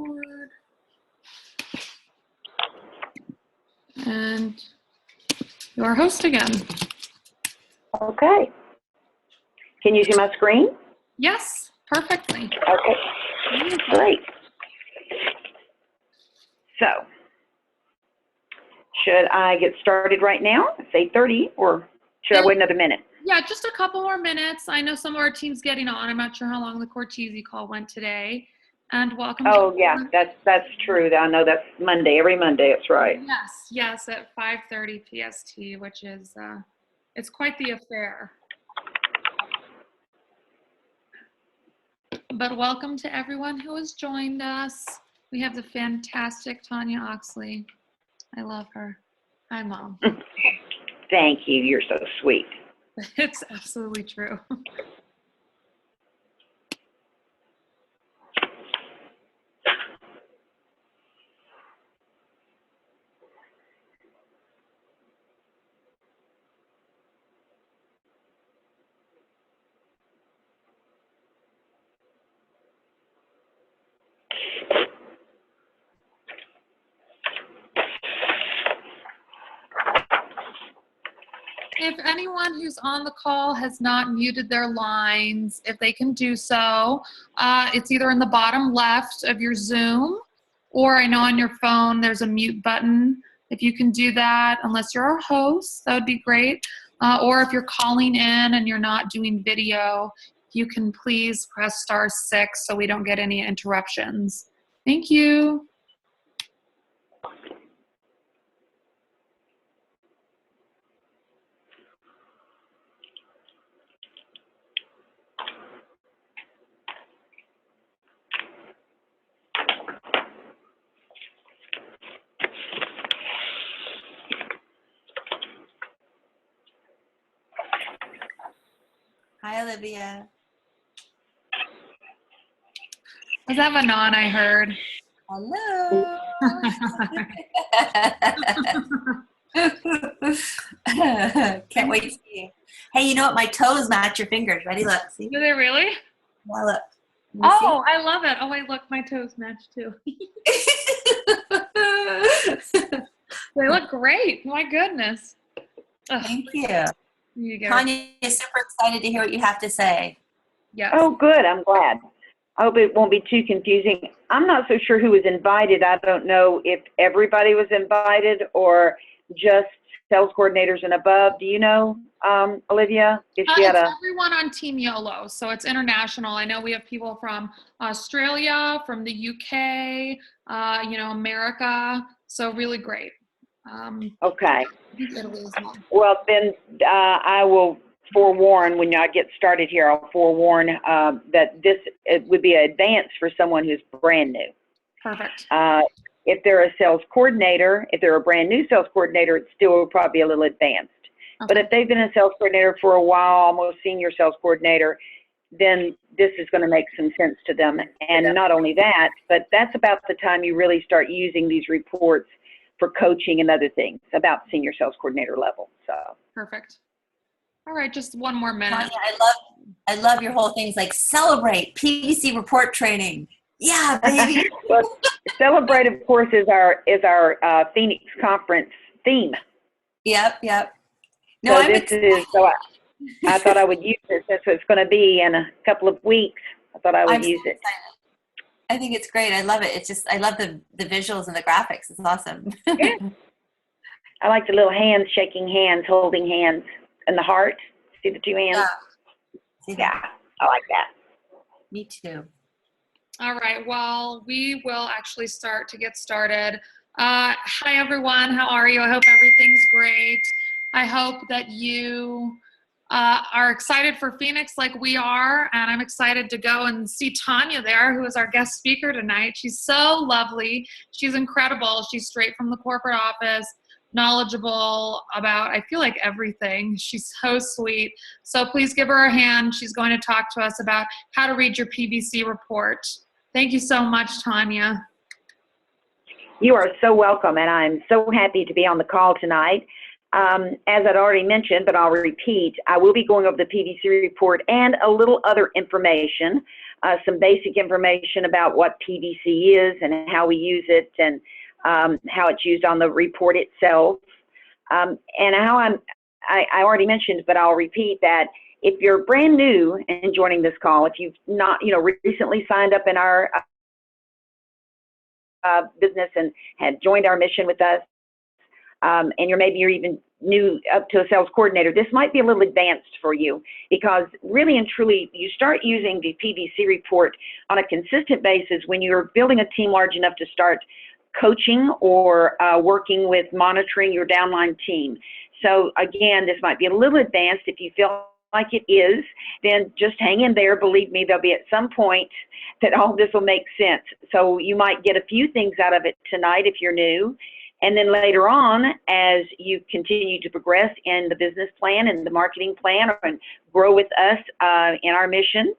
record. And your host again. Okay. Can you see my screen? Yes, perfectly. Okay, great. So, should I get started right now? It's 8:30, or should I wait another minute? Yeah, just a couple more minutes. I know some of our team's getting on. I'm not sure how long the Cortese call went today. And welcome. Oh, yeah, that's true. I know that's Monday, every Monday, that's right. Yes, at 5:30 PST, which is, it's quite the affair. But welcome to everyone who has joined us. We have the fantastic Tanya Oxley. I love her. Hi, Mom. Thank you. You're so sweet. It's absolutely true. If anyone who's on the call has not muted their lines, if they can do so, it's either in the bottom left of your Zoom, or I know on your phone there's a mute button. If you can do that, unless you're our host, that would be great. Or if you're calling in and you're not doing video, you can please press *6 so we don't get any interruptions. Thank you. Hi, Olivia. Was that Manon I heard? Hello. Can't wait to see you. Hey, you know what? My toes match your fingers. Ready? Look. See? Do they really? Yeah, look. Oh, I love it. Oh, wait, look, my toes match too. They look great. My goodness. Ugh. Thank you. Tanya is super excited to hear what you have to say. Yes. Oh, good. I'm glad. I hope it won't be too confusing. I'm not so sure who was invited. I don't know if everybody was invited or just sales coordinators and above. Do you know, Olivia? If she had it's everyone on Team YOLO, so it's international. I know we have people from Australia, from the UK, America, so really great. Okay. Italy as well. Well, then I will forewarn when I get started here. I'll forewarn that it would be an advance for someone who's brand new. Perfect. If they're a sales coordinator, if they're a brand new sales coordinator, it's still probably a little advanced. Okay. But if they've been a sales coordinator for a while, almost senior sales coordinator, then this is going to make some sense to them. And not only that, but that's about the time you really start using these reports for coaching and other things about senior sales coordinator level. So perfect. All right, just one more minute. Tanya, I love your whole things like celebrate PVC report training. Yeah, baby. Well, celebrate, of course, is our Phoenix conference theme. Yep. No, so I thought I would use it since it's going to be in a couple of weeks. I thought I would use it. I think it's great. I love it. It's just, I love the visuals and the graphics. It's awesome. Yeah. I like the little hands, shaking hands, holding hands, and the heart. See the two hands? Yeah, I like that. Me too. All right. Well, we will actually start to get started. Hi, everyone. How are you? I hope everything's great. I hope that you are excited for Phoenix like we are, and I'm excited to go and see Tanya there, who is our guest speaker tonight. She's so lovely. She's incredible. She's straight from the corporate office, knowledgeable about, I feel like, everything. She's so sweet. So please give her a hand. She's going to talk to us about how to read your PVC report. Thank you so much, Tanya. You are so welcome, and I'm so happy to be on the call tonight. As I'd already mentioned, but I'll repeat, I will be going over the PVC report and a little other information, some basic information about what PVC is and how we use it, and how it's used on the report itself. And how I already mentioned, but I'll repeat that if you're brand new and joining this call, if you've not, recently signed up in our business and had joined our mission with us, and you're even new up to a sales coordinator, this might be a little advanced for you, because really and truly you start using the PVC report on a consistent basis when you're building a team large enough to start coaching or working with monitoring your downline team. So again, this might be a little advanced. If you feel like it is, then just hang in there. Believe me, there'll be at some point that all this will make sense. So you might get a few things out of it tonight if you're new. And then later on, as you continue to progress in the business plan and the marketing plan and grow with us in our mission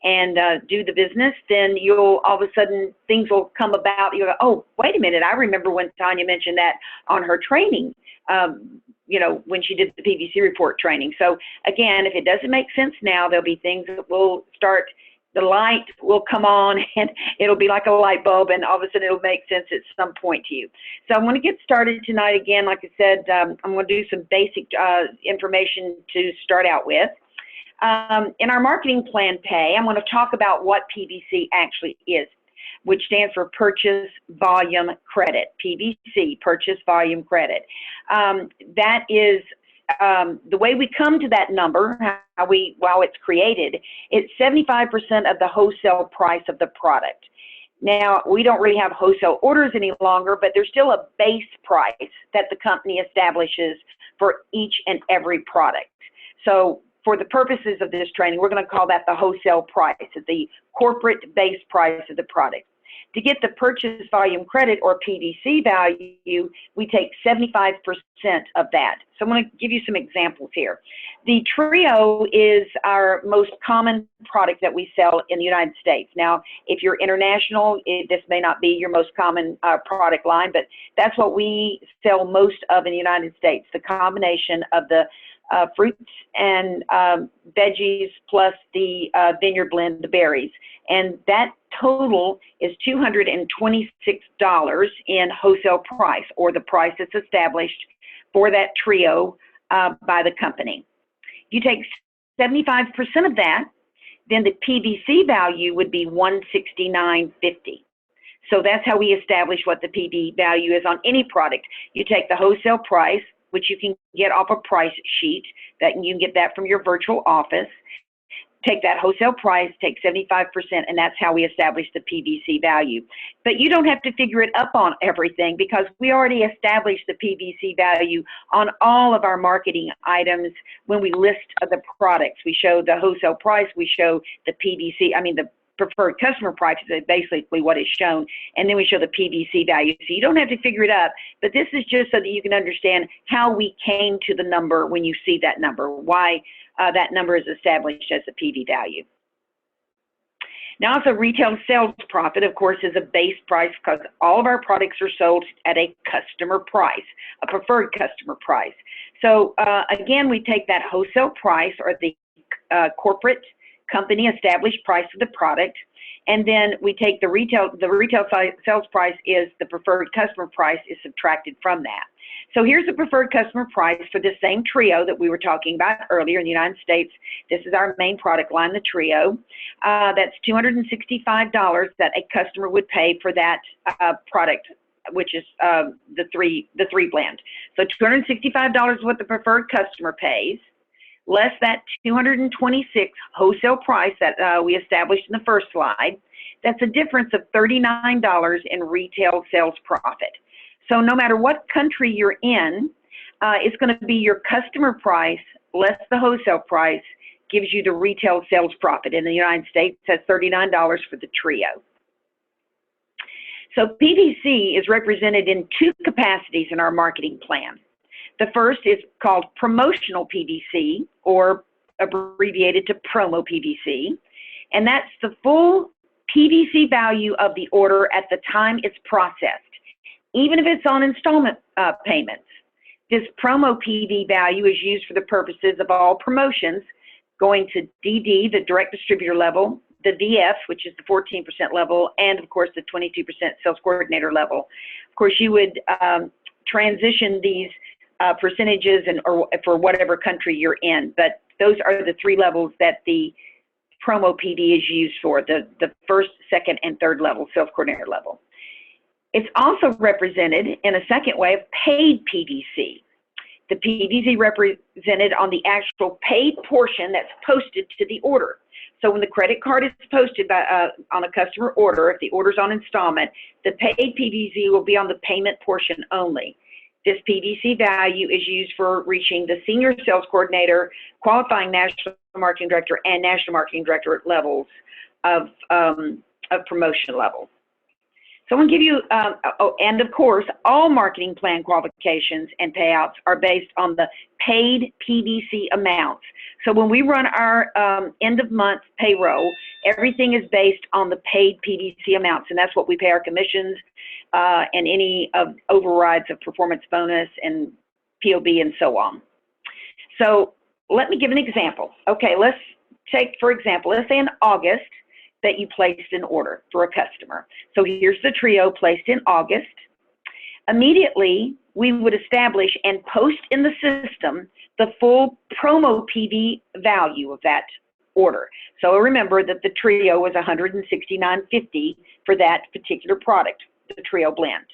and do the business, then you'll all of a sudden things will come about. You'll go, oh, wait a minute, I remember when Tanya mentioned that on her training, when she did the PVC report training. So again, if it doesn't make sense now, there'll be things that will start, the light will come on and it'll be like a light bulb, and all of a sudden it'll make sense at some point to you. So I'm going to get started tonight. Again, like I said, I'm going to do some basic information to start out with. In our marketing plan pay, I'm going to talk about what PVC actually is, which stands for Purchase Volume Credit, PVC, Purchase Volume Credit. That is the way we come to that number, while it's created, it's 75% of the wholesale price of the product. Now, we don't really have wholesale orders any longer, but there's still a base price that the company establishes for each and every product. So for the purposes of this training, we're going to call that the wholesale price, the corporate base price of the product. To get the purchase volume credit, or PVC value, we take 75% of that. So I'm going to give you some examples here. The Trio is our most common product that we sell in the United States. Now, if you're international, this may not be your most common product line, but that's what we sell most of in the United States, the combination of the fruits and veggies plus the vineyard blend, the berries. And that total is $226 in wholesale price, or the price that's established for that Trio by the company. You take 75% of that, then the PVC value would be $169.50. So that's how we establish what the PV value is on any product. You take the wholesale price, which you can get off a price sheet, that you can get that from your virtual office. Take that wholesale price, take 75%, and that's how we establish the PVC value. But you don't have to figure it up on everything, because we already established the PVC value on all of our marketing items when we list the products. We show the wholesale price, we show the PVC, the preferred customer price is basically what is shown, and then we show the PVC value. So you don't have to figure it up, but this is just so that you can understand how we came to the number when you see that number, why that number is established as a PV value. Now, also retail sales profit, of course, is a base price, because all of our products are sold at a customer price, a preferred customer price. So again, we take that wholesale price, or the corporate company established price of the product, and then we take the retail sales price is the preferred customer price is subtracted from that. So here's the preferred customer price for the same Trio that we were talking about earlier in the United States. This is our main product line, the Trio. That's $265 that a customer would pay for that product, which is the three blend. So $265 is what the preferred customer pays, less that $226 wholesale price that we established in the first slide. That's a difference of $39 in retail sales profit. So no matter what country you're in, it's going to be your customer price less the wholesale price gives you the retail sales profit. In the United States, that's $39 for the Trio. So PVC is represented in two capacities in our marketing plan. The first is called promotional PVC, or abbreviated to promo PVC, and that's the full PVC value of the order at the time it's processed, even if it's on installment payments. This promo PV value is used for the purposes of all promotions going to DD, the direct distributor level, the VF, which is the 14% level, and of course the 22% sales coordinator level. Of course, you would transition these percentages or for whatever country you're in, but those are the three levels that the promo PV is used for, the first, second, and third level, sales coordinator level. It's also represented in a second way of paid PVC. The PVC represented on the actual paid portion that's posted to the order. So when the credit card is posted on a customer order, if the order's on installment, the paid PVC will be on the payment portion only. This PVC value is used for reaching the senior sales coordinator, qualifying national marketing director, and national marketing director levels of promotion level. So I'm going to give you, and of course, all marketing plan qualifications and payouts are based on the paid PVC amounts. So when we run our end of month payroll, everything is based on the paid PVC amounts, and that's what we pay our commissions and any of overrides of performance bonus and POB and so on. So let me give an example. Okay, let's take, for example, let's say in August, that you placed an order for a customer. So here's the trio placed in August. Immediately, we would establish and post in the system the full promo PV value of that order. So remember that the trio was $169.50 for that particular product, the trio blend.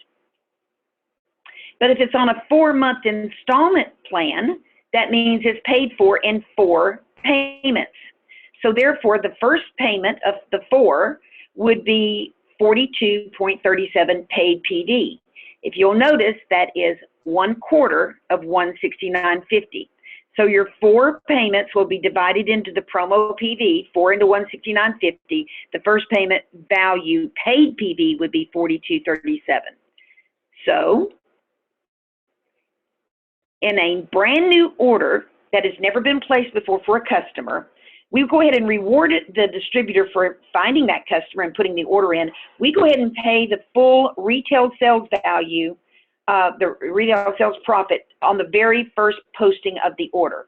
But if it's on a 4-month installment plan, that means it's paid for in 4 payments. So therefore, the first payment of the 4 would be 42.37 paid PV. If you'll notice, that is 1/4 of 169.50. So your 4 payments will be divided into the promo PV, 4 into 169.50. The first payment value paid PV would be 42.37. So in a brand new order that has never been placed before for a customer, we go ahead and reward the distributor for finding that customer and putting the order in. We go ahead and pay the full retail sales value, the retail sales profit on the very first posting of the order.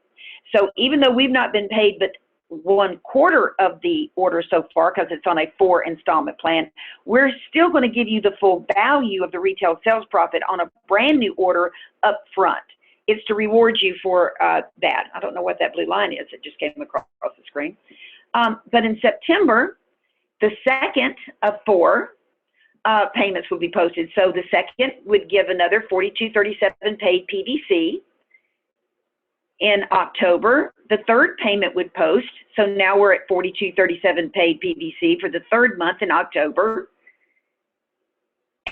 So even though we've not been paid but 1/4 of the order so far because it's on a 4 installment plan, we're still going to give you the full value of the retail sales profit on a brand new order up front. It's to reward you for that. I don't know what that blue line is. It just came across the screen. But in September, the second of 4 payments will be posted. So the second would give another 42.37 paid PVC. In October, the third payment would post. So now we're at 42.37 paid PVC for the third month in October.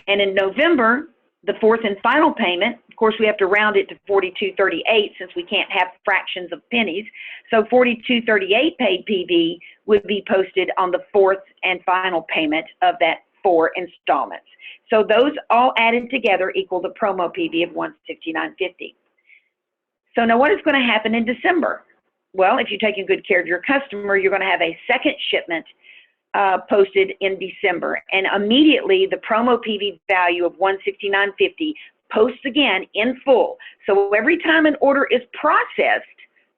And in November, the 4th and final payment, of course, we have to round it to 42.38 since we can't have fractions of pennies. So 42.38 paid PV would be posted on the 4th and final payment of that 4 installments. So those all added together equal the promo PV of 169.50. So now what is going to happen in December? Well, if you're taking good care of your customer, you're going to have a second shipment posted in December, and immediately the promo PV value of 169.50 posts again in full. So every time an order is processed,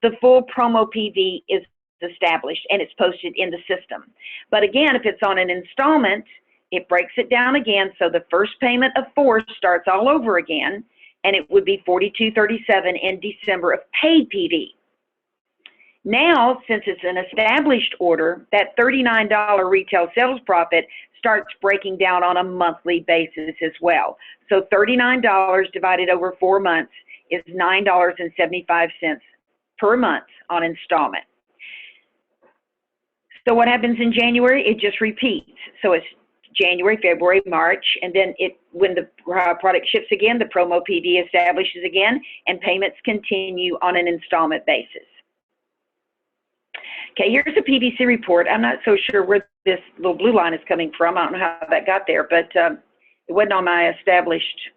the full promo PV is established and it's posted in the system. But again, if it's on an installment, it breaks it down again. So the first payment of 4 starts all over again, and it would be 42.37 in December of paid PV. Now, since it's an established order, that $39 retail sales profit starts breaking down on a monthly basis as well. So $39 divided over 4 months is $9.75 per month on installment. So what happens in January? It just repeats. So it's January, February, March, and then when the product ships again, the promo PV establishes again, and payments continue on an installment basis. Okay, here's a PVC report. I'm not so sure where this little blue line is coming from. I don't know how that got there, but it wasn't on my established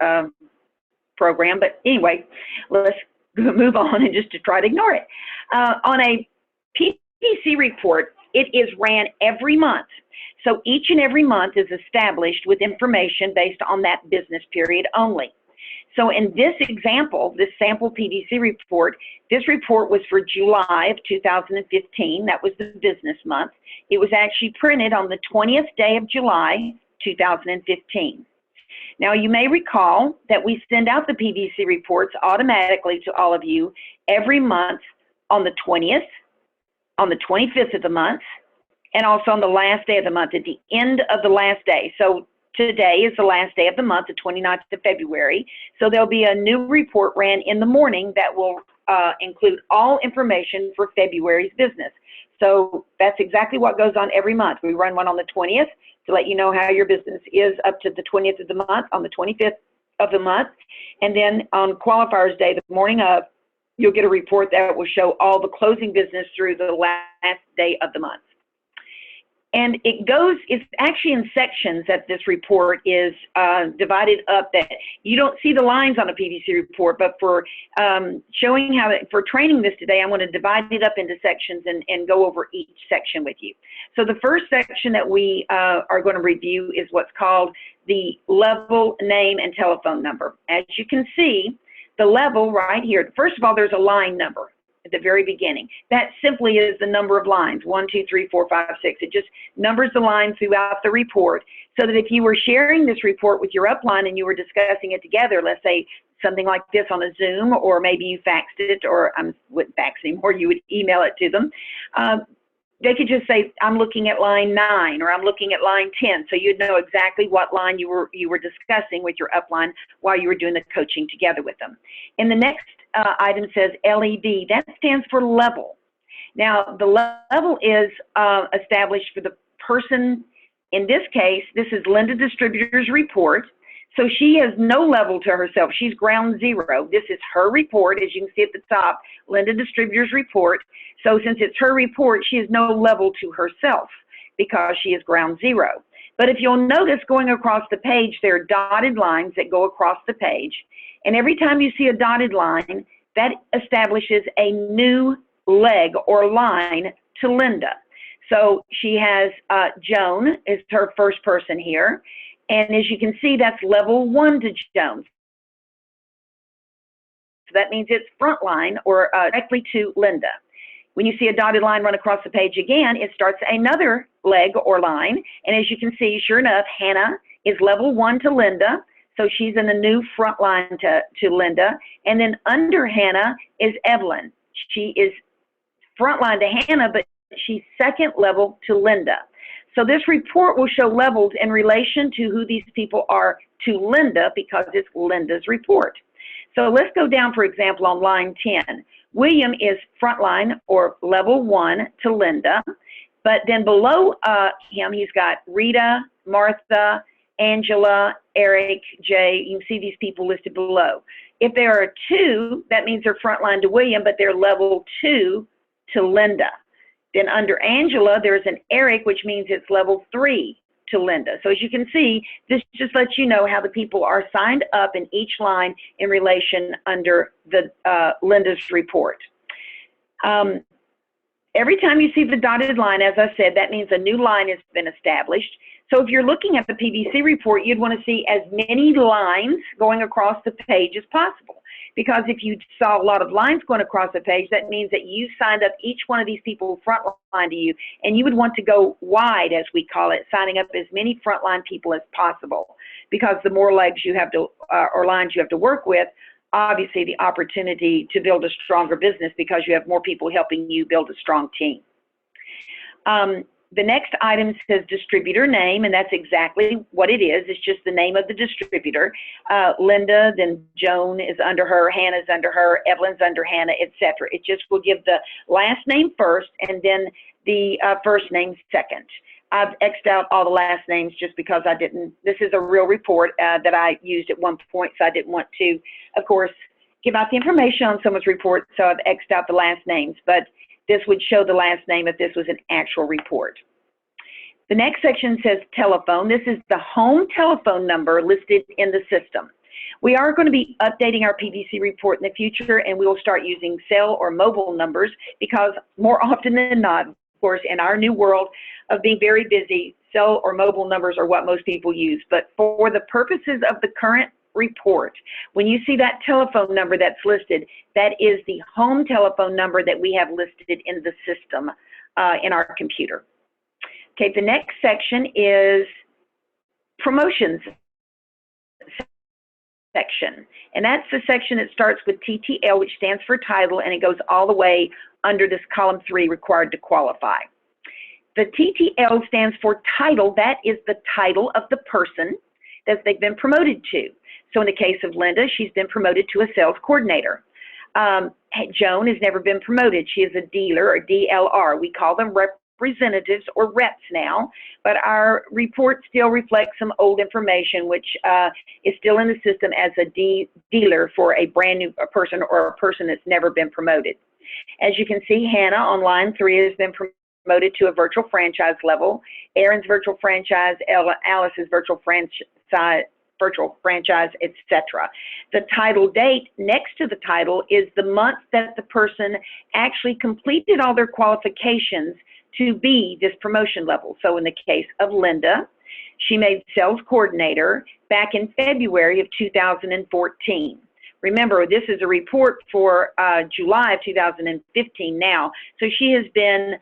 program. But anyway, let's move on and just to try to ignore it. On a PVC report, it is ran every month. So each and every month is established with information based on that business period only. So in this example, this sample PVC report, this report was for July of 2015. That was the business month. It was actually printed on the 20th day of July, 2015. Now, you may recall that we send out the PVC reports automatically to all of you every month on the 20th, on the 25th of the month, and also on the last day of the month, at the end of the last day. So today is the last day of the month, the 29th of February. So there'll be a new report ran in the morning that will include all information for February's business. So that's exactly what goes on every month. We run one on the 20th to let you know how your business is up to the 20th of the month, on the 25th of the month. And then on Qualifiers Day, the morning of, you'll get a report that will show all the closing business through the last day of the month. And it's actually in sections that this report is divided up, that you don't see the lines on a PVC report, but for showing how, for training this today, I'm going to divide it up into sections and go over each section with you. So the first section that we are going to review is what's called the level, name, and telephone number. As you can see, the level right here, first of all, there's a line number at the very beginning. That simply is the number of lines, 1, 2, 3, 4, 5, 6. It just numbers the lines throughout the report, so that if you were sharing this report with your upline and you were discussing it together, let's say something like this on a Zoom, or maybe you faxed it, or I wouldn't fax anymore, you would email it to them. They could just say, I'm looking at line 9, or I'm looking at line 10. So you'd know exactly what line you were discussing with your upline while you were doing the coaching together with them. And the next item says LED. That stands for level. Now, the level is established for the person. In this case, this is Linda Distributor's report. So she has no level to herself. She's ground zero. This is her report, as you can see at the top, Linda Distributor's report. So since it's her report, she has no level to herself because she is ground zero. But if you'll notice, going across the page, there are dotted lines that go across the page. And every time you see a dotted line, that establishes a new leg or line to Linda. So she has Joan is her first person here. And as you can see, that's level 1 to Joan. So that means it's frontline or directly to Linda. When you see a dotted line run across the page again, it starts another leg or line. And as you can see, sure enough, Hannah is level 1 to Linda. So she's in the new front line to Linda. And then under Hannah is Evelyn. She is front line to Hannah, but she's second level to Linda. So this report will show levels in relation to who these people are to Linda, because it's Linda's report. So let's go down, for example, on line 10. William is frontline or level 1 to Linda, but then below him, he's got Rita, Martha, Angela, Eric, Jay. You can see these people listed below. If there are 2, that means they're frontline to William, but they're level 2 to Linda. Then under Angela, there's an Eric, which means it's level 3 to Linda. So as you can see, this just lets you know how the people are signed up in each line in relation under the Linda's report. Every time you see the dotted line, as I said, that means a new line has been established. So if you're looking at the PVC report, you'd want to see as many lines going across the page as possible. Because if you saw a lot of lines going across the page, that means that you signed up each one of these people frontline to you, and you would want to go wide, as we call it, signing up as many frontline people as possible. Because the more legs you have to, or lines you have to work with, obviously the opportunity to build a stronger business, because you have more people helping you build a strong team. The next item says distributor name, and that's exactly what it is. It's just the name of the distributor. Linda, then Joan is under her, Hannah's under her, Evelyn's under Hannah, etc. It just will give the last name first and then the first name second. I've X'd out all the last names just because I didn't, this is a real report that I used at one point, so I didn't want to, of course, give out the information on someone's report, so I've X'd out the last names. But this would show the last name if this was an actual report. The next section says telephone. This is the home telephone number listed in the system. We are going to be updating our PVC report in the future, and we will start using cell or mobile numbers, because more often than not, of course, in our new world of being very busy, cell or mobile numbers are what most people use. But for the purposes of the current report. When you see that telephone number that's listed, that is the home telephone number that we have listed in the system in our computer. Okay, the next section is promotions section, and that's the section that starts with TTL, which stands for title, and it goes all the way under this column 3, required to qualify. The TTL stands for title. That is the title of the person that they've been promoted to. So in the case of Linda, she's been promoted to a sales coordinator. Joan has never been promoted. She is a dealer, or DLR. We call them representatives or reps now, but our report still reflects some old information, which is still in the system as a dealer for a brand new person or a person that's never been promoted. As you can see, Hannah on line 3 has been promoted to a virtual franchise level. Aaron's virtual franchise, Alice's virtual franchise, etc. The title date next to the title is the month that the person actually completed all their qualifications to be this promotion level. So in the case of Linda, she made sales coordinator back in February of 2014. Remember, this is a report for July of 2015 now, so she has been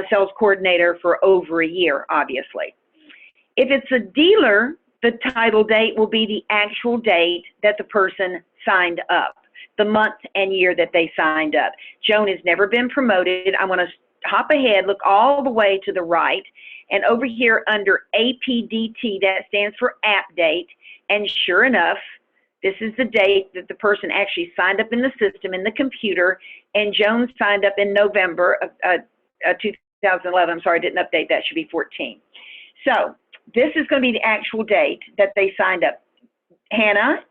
sales coordinator for over a year, obviously. If it's a dealer, the title date will be the actual date that the person signed up, the month and year that they signed up. Joan has never been promoted. I want to hop ahead, look all the way to the right, and over here under APDT, that stands for app date, and sure enough, this is the date that the person actually signed up in the system, in the computer, and Joan signed up in November of 2011. I'm sorry, I didn't update that. Should be 14. So this is going to be the actual date that they signed up. Hannah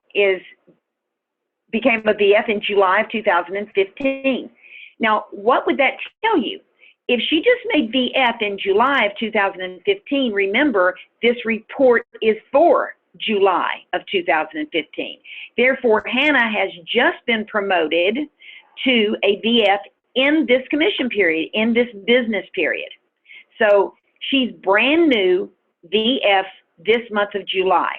became a VF in July of 2015. Now, what would that tell you? If she just made VF in July of 2015, remember, this report is for July of 2015. Therefore, Hannah has just been promoted to a VF in this commission period, in this business period. So she's brand new VF this month of July.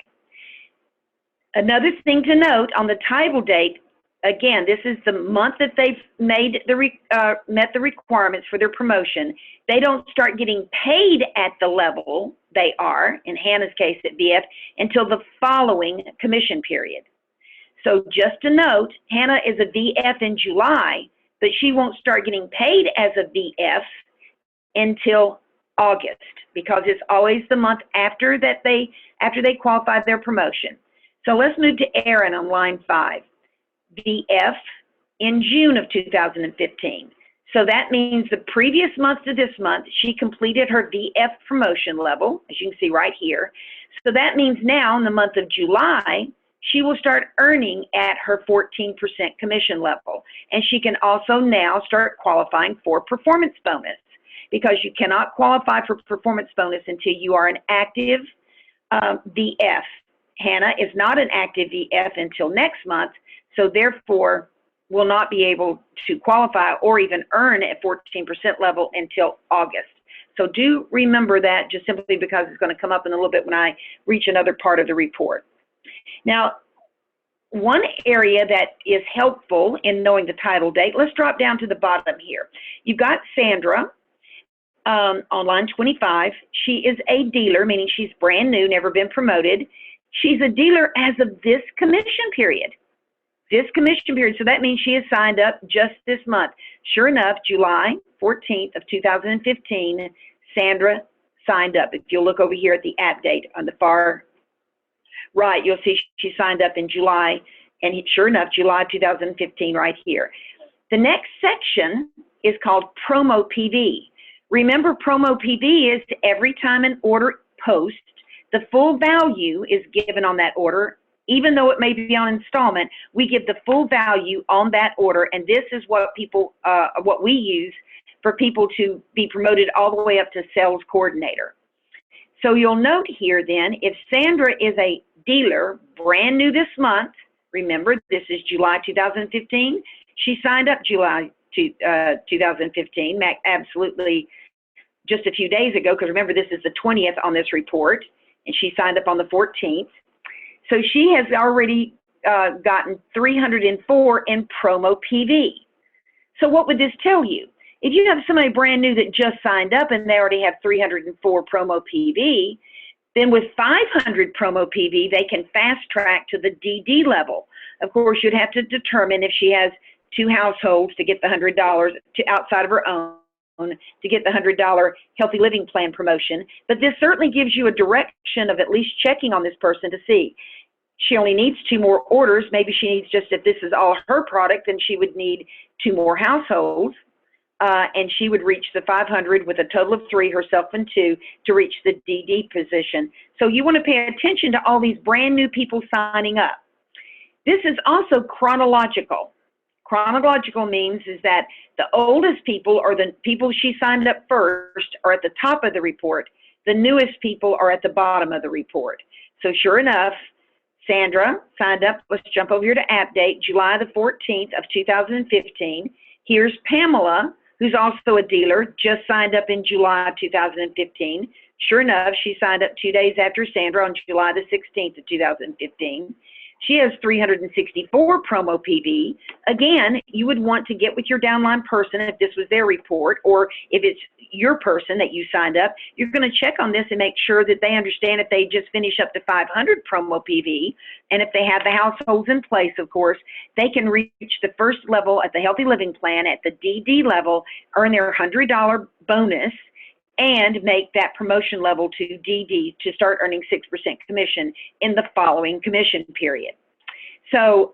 Another thing to note on the title date, again, this is the month that they've met the requirements for their promotion. They don't start getting paid at the level they are, in Hannah's case at VF, until the following commission period. So just to note, Hannah is a VF in July, but she won't start getting paid as a VF until August, because it's always the month after they qualify their promotion. So let's move to Aaron on line 5. VF in June of 2015. So that means the previous month to this month, she completed her VF promotion level, as you can see right here. So that means now in the month of July, she will start earning at her 14% commission level. And she can also now start qualifying for performance bonus, because you cannot qualify for performance bonus until you are an active VF. Hannah is not an active VF until next month, so therefore will not be able to qualify or even earn at 14% level until August. So do remember that, just simply because it's going to come up in a little bit when I reach another part of the report. Now, one area that is helpful in knowing the title date, let's drop down to the bottom here. You've got Sandra on line 25. She is a dealer, meaning she's brand new, never been promoted. She's a dealer as of this commission period. This commission period, so that means she is signed up just this month. Sure enough, July 14th of 2015, Sandra signed up. If you'll look over here at the app date on the far right, you'll see she signed up in July, and sure enough, July 2015 right here. The next section is called Promo PV. Remember, Promo PV is every time an order posts, the full value is given on that order. Even though it may be on installment, we give the full value on that order, and this is what what we use for people to be promoted all the way up to sales coordinator. So you'll note here then, if Sandra is a dealer, brand new this month, remember this is July 2015, she signed up July 2015, absolutely just a few days ago, because remember this is the 20th on this report, and she signed up on the 14th. So she has already gotten 304 in promo PV. So what would this tell you? If you have somebody brand new that just signed up and they already have 304 promo PV, then with 500 promo PV, they can fast track to the DD level. Of course, you'd have to determine if she has 2 households to get the $100 to outside of her own to get the $100 healthy living plan promotion. But this certainly gives you a direction of at least checking on this person to see. She only needs 2 more orders. Maybe she needs just, if this is all her product, then she would need 2 more households. And she would reach the 500 with a total of 3, herself and 2, to reach the DD position. So you want to pay attention to all these brand new people signing up. This is also chronological. Chronological means is that the oldest people, or the people she signed up first, are at the top of the report. The newest people are at the bottom of the report. So sure enough, Sandra signed up. Let's jump over here to app date, July the 14th of 2015. Here's Pamela, who's also a dealer, just signed up in July of 2015. Sure enough, she signed up 2 days after Sandra on July the 16th of 2015. She has 364 promo PV. Again, you would want to get with your downline person if this was their report, or if it's your person that you signed up, you're going to check on this and make sure that they understand if they just finish up to 500 promo PV, and if they have the households in place, of course, they can reach the first level at the Healthy Living Plan at the DD level, earn their $100 bonus, and make that promotion level to DD to start earning 6% commission in the following commission period. So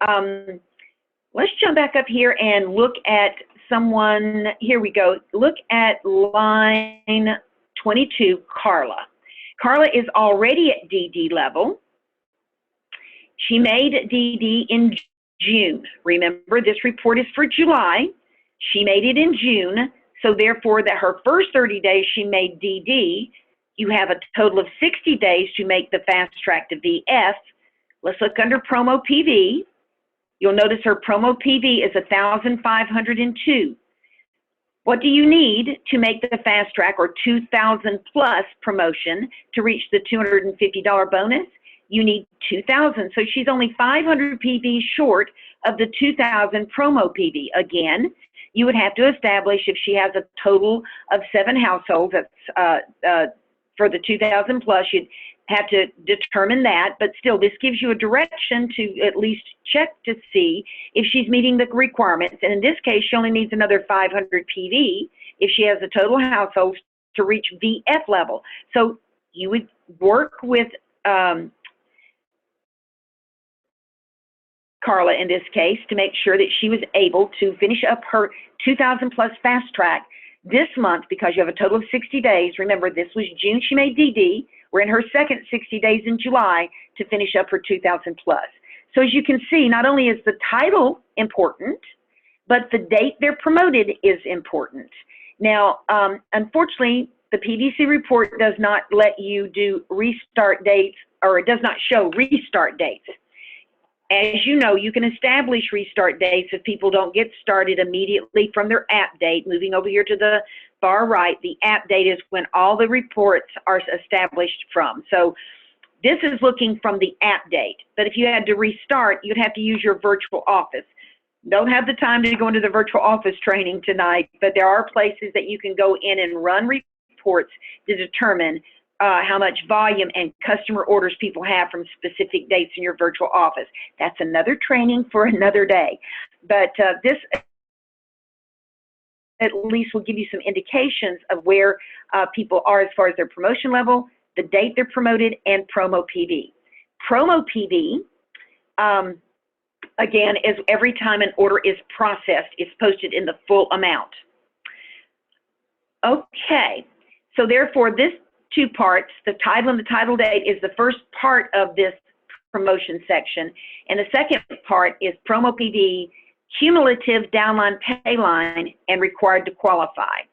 let's jump back up here and look at someone. Here we go. Look at line 22, Carla. Carla is already at DD level. She made DD in June. Remember, this report is for July. She made it in June. So therefore, that her first 30 days she made DD, you have a total of 60 days to make the fast track to VF. Let's look under promo PV. You'll notice her promo PV is 1,502. What do you need to make the fast track or 2,000 plus promotion to reach the $250 bonus? You need 2,000. So she's only 500 PV short of the 2,000 promo PV. Again, you would have to establish if she has a total of 7 households, that's for the 2,000 plus, you'd have to determine that, but still this gives you a direction to at least check to see if she's meeting the requirements. And in this case, she only needs another 500 PV if she has a total households to reach VF level. So you would work with Carla in this case to make sure that she was able to finish up her 2,000 plus fast track this month, because you have a total of 60 days. Remember, this was June she made DD. We're in her second 60 days in July to finish up her 2,000 plus. So as you can see, not only is the title important, but the date they're promoted is important. Now, unfortunately, the PVC report does not let you do restart dates, or it does not show restart dates. As you know, you can establish restart dates if people don't get started immediately from their app date. Moving over here to the far right, the app date is when all the reports are established from. So this is looking from the app date. But if you had to restart, you'd have to use your virtual office. Don't have the time to go into the virtual office training tonight, but there are places that you can go in and run reports to determine how much volume and customer orders people have from specific dates in your virtual office. That's another training for another day. But this at least will give you some indications of where people are as far as their promotion level, the date they're promoted, and promo PV. Promo PV, again, is every time an order is processed, it's posted in the full amount. Okay, so therefore this 2 parts, the title and the title date, is the first part of this promotion section, and the second part is promo PV, cumulative downline pay line, and required to qualify.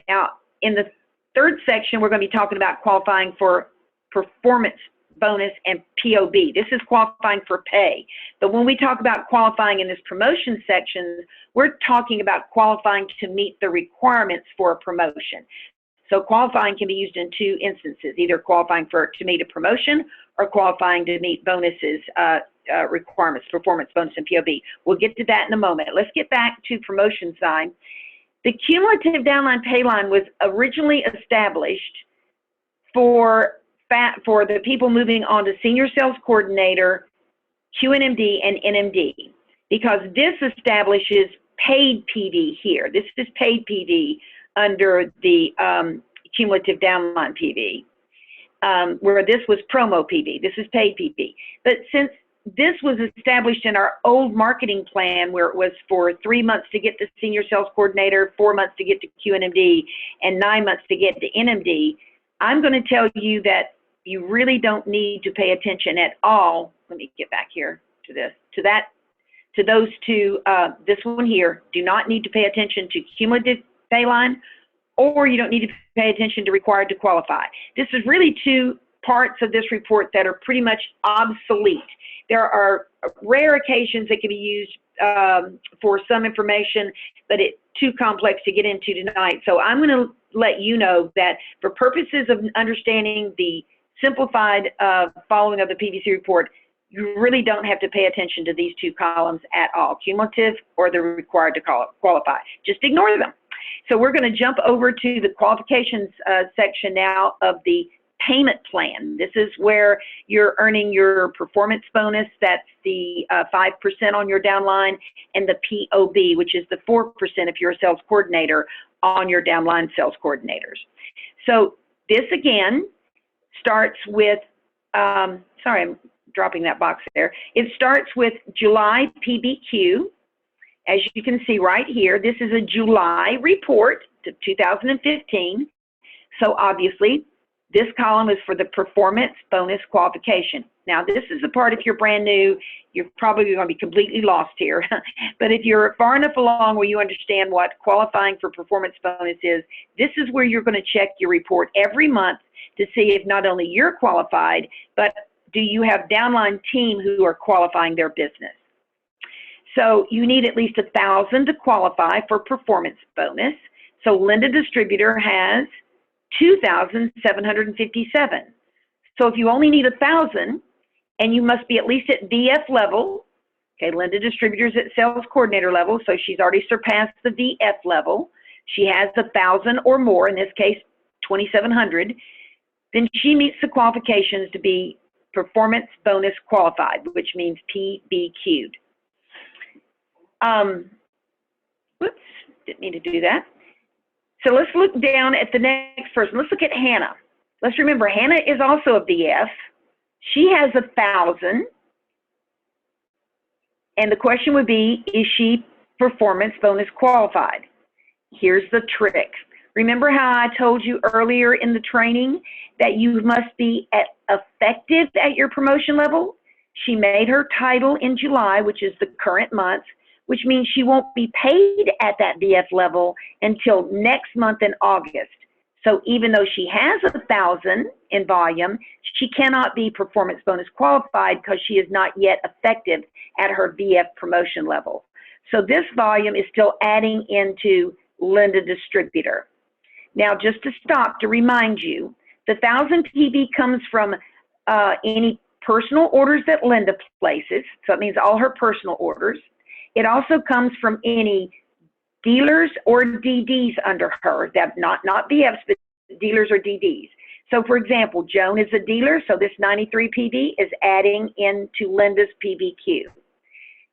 Now, in the third section, we're going to be talking about qualifying for performance bonus and POB. This is qualifying for pay. But when we talk about qualifying in this promotion section, we're talking about qualifying to meet the requirements for a promotion. So qualifying can be used in two instances, either qualifying to meet a promotion or qualifying to meet bonuses, requirements, performance bonus and POB. We'll get to that in a moment. Let's get back to promotion side. The cumulative downline pay line was originally established for the people moving on to senior sales coordinator, QNMD, and NMD, because this establishes paid PD here. This is paid PD under the cumulative downline PV, where this was promo PV. This is paid PV. But since this was established in our old marketing plan, where it was for 3 months to get the senior sales coordinator, 4 months to get to QNMD, and 9 months to get to NMD, I'm going to tell you that you really don't need to pay attention at all. Let me get back here to this, to those two. This one here, do not need to pay attention to cumulative pay line, or you don't need to pay attention to required to qualify. This is really two parts of this report that are pretty much obsolete. There are rare occasions that can be used for some information, but it's too complex to get into tonight. So I'm going to let you know that for purposes of understanding the simplified following of the PVC report, you really don't have to pay attention to these two columns at all, cumulative or the required to qualify. Just ignore them. So we're going to jump over to the qualifications section now of the payment plan. This is where you're earning your performance bonus. That's the 5% on your downline, and the POB, which is the 4% if you're a sales coordinator on your downline sales coordinators. So this again starts with, sorry, I'm dropping that box there. It starts with July PBQ. As you can see right here, this is a July report to 2015. So obviously, this column is for the performance bonus qualification. Now, this is the part, if you're brand new, you're probably going to be completely lost here. But if you're far enough along where you understand what qualifying for performance bonus is, this is where you're going to check your report every month to see if not only you're qualified, but do you have downline team who are qualifying their business. So you need at least 1,000 to qualify for performance bonus. So Linda Distributor has 2,757. So if you only need 1,000, and you must be at least at VF level, okay, Linda Distributor's at sales coordinator level, so she's already surpassed the VF level. She has 1,000 or more, in this case, 2,700, then she meets the qualifications to be performance bonus qualified, which means PBQ'd. Whoops, didn't need to do that. So let's look down at the next person. Let's look at Hannah. Let's remember, Hannah is also a VF. She has 1,000. And the question would be, is she performance bonus qualified? Here's the trick. Remember how I told you earlier in the training that you must be effective at your promotion level? She made her title in July, which is the current month, which means she won't be paid at that VF level until next month in August. So even though she has 1,000 in volume, she cannot be performance bonus qualified because she is not yet effective at her VF promotion level. So this volume is still adding into Linda Distributor. Now, just to stop, to remind you, the 1,000 PB comes from any personal orders that Linda places. So it means all her personal orders. It also comes from any dealers or DDs under her, that not VFs, but dealers or DDs. So for example, Joan is a dealer, so this 93 PB is adding into Linda's PBQ.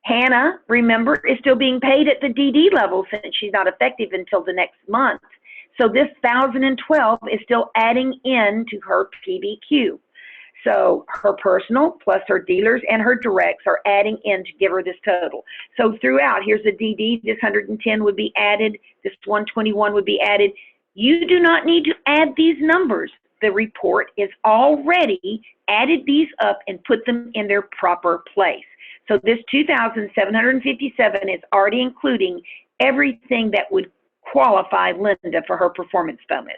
Hannah, remember, is still being paid at the DD level since she's not effective until the next month. So this 1,012 is still adding into her PBQ. So her personal plus her dealers and her directs are adding in to give her this total. So throughout, here's the DD, this 110 would be added, this 121 would be added. You do not need to add these numbers. The report is already added these up and put them in their proper place. So this 2,757 is already including everything that would qualify Linda for her performance bonus.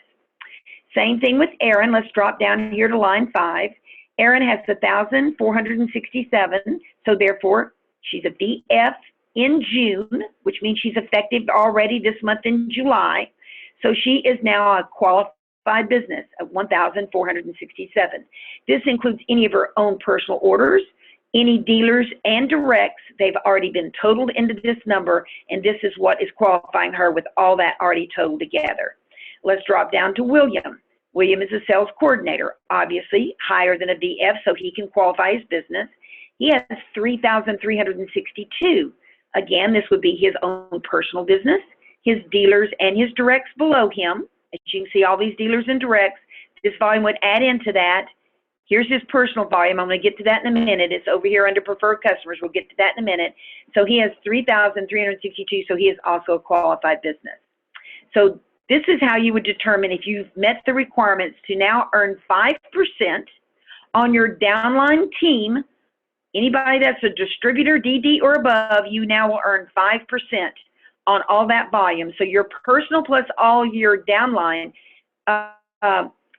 Same thing with Erin. Let's drop down here to line 5. Erin has 1,467, so therefore she's a VF in June, which means she's effective already this month in July. So she is now a qualified qualified business of 1,467. This includes any of her own personal orders, any dealers and directs. They've already been totaled into this number, and this is what is qualifying her with all that already totaled together. Let's drop down to William. William is a sales coordinator, obviously higher than a VF, so he can qualify his business. He has 3,362. Again, this would be his own personal business, his dealers and his directs below him. As you can see, all these dealers and directs, this volume would add into that. Here's his personal volume. I'm going to get to that in a minute. It's over here under preferred customers. We'll get to that in a minute. So he has 3,362, so he is also a qualified business. So this is how you would determine if you've met the requirements to now earn 5% on your downline team. Anybody that's a distributor, DD, or above, you now will earn 5% on all that volume. So your personal plus all your downline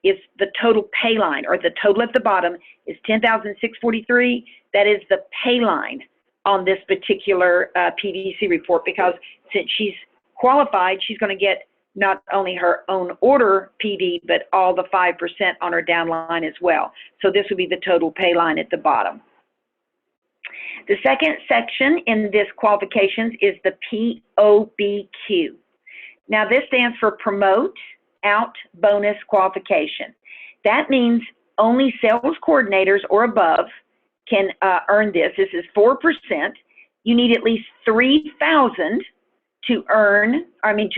is the total pay line, or the total at the bottom is 10,643. That is the pay line on this particular PVC report, because since she's qualified, she's going to get not only her own order PV, but all the 5% on her downline as well. So this would be the total pay line at the bottom. The second section in this qualifications is the POBQ. Now this stands for Promote Out Bonus Qualification. That means only sales coordinators or above can earn this. This is 4%. You need at least 3,000 to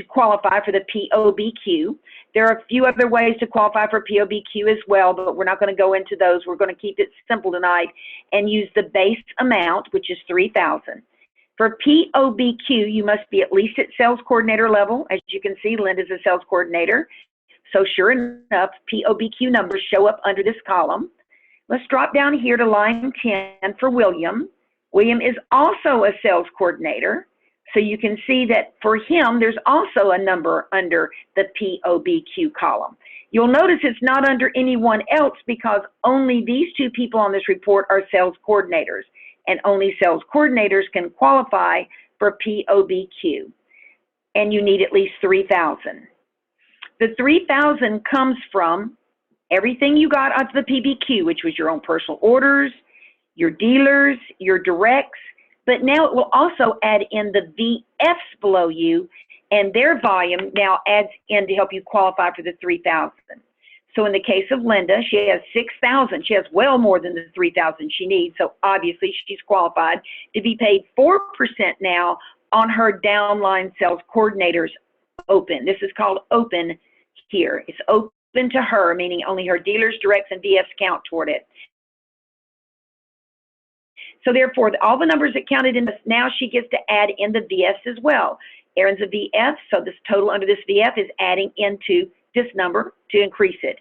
qualify for the POBQ. There are a few other ways to qualify for POBQ as well, but we're not going to go into those. We're going to keep it simple tonight and use the base amount, which is 3,000. For POBQ, you must be at least at sales coordinator level. As you can see, Linda's a sales coordinator. So sure enough, POBQ numbers show up under this column. Let's drop down here to line 10 for William. William is also a sales coordinator. So you can see that for him, there's also a number under the POBQ column. You'll notice it's not under anyone else, because only these two people on this report are sales coordinators, and only sales coordinators can qualify for POBQ. And you need at least 3,000. The 3,000 comes from everything you got out of the PBQ, which was your own personal orders, your dealers, your directs, but now it will also add in the VFs below you, and their volume now adds in to help you qualify for the 3,000. So in the case of Linda, she has 6,000. She has well more than the 3,000 she needs, so obviously she's qualified to be paid 4% now on her downline sales coordinators open. This is called open here. It's open to her, meaning only her dealers, directs, and VFs count toward it. So therefore, all the numbers that counted in this, now she gets to add in the VFs as well. Erin's a VF, so this total under this VF is adding into this number to increase it.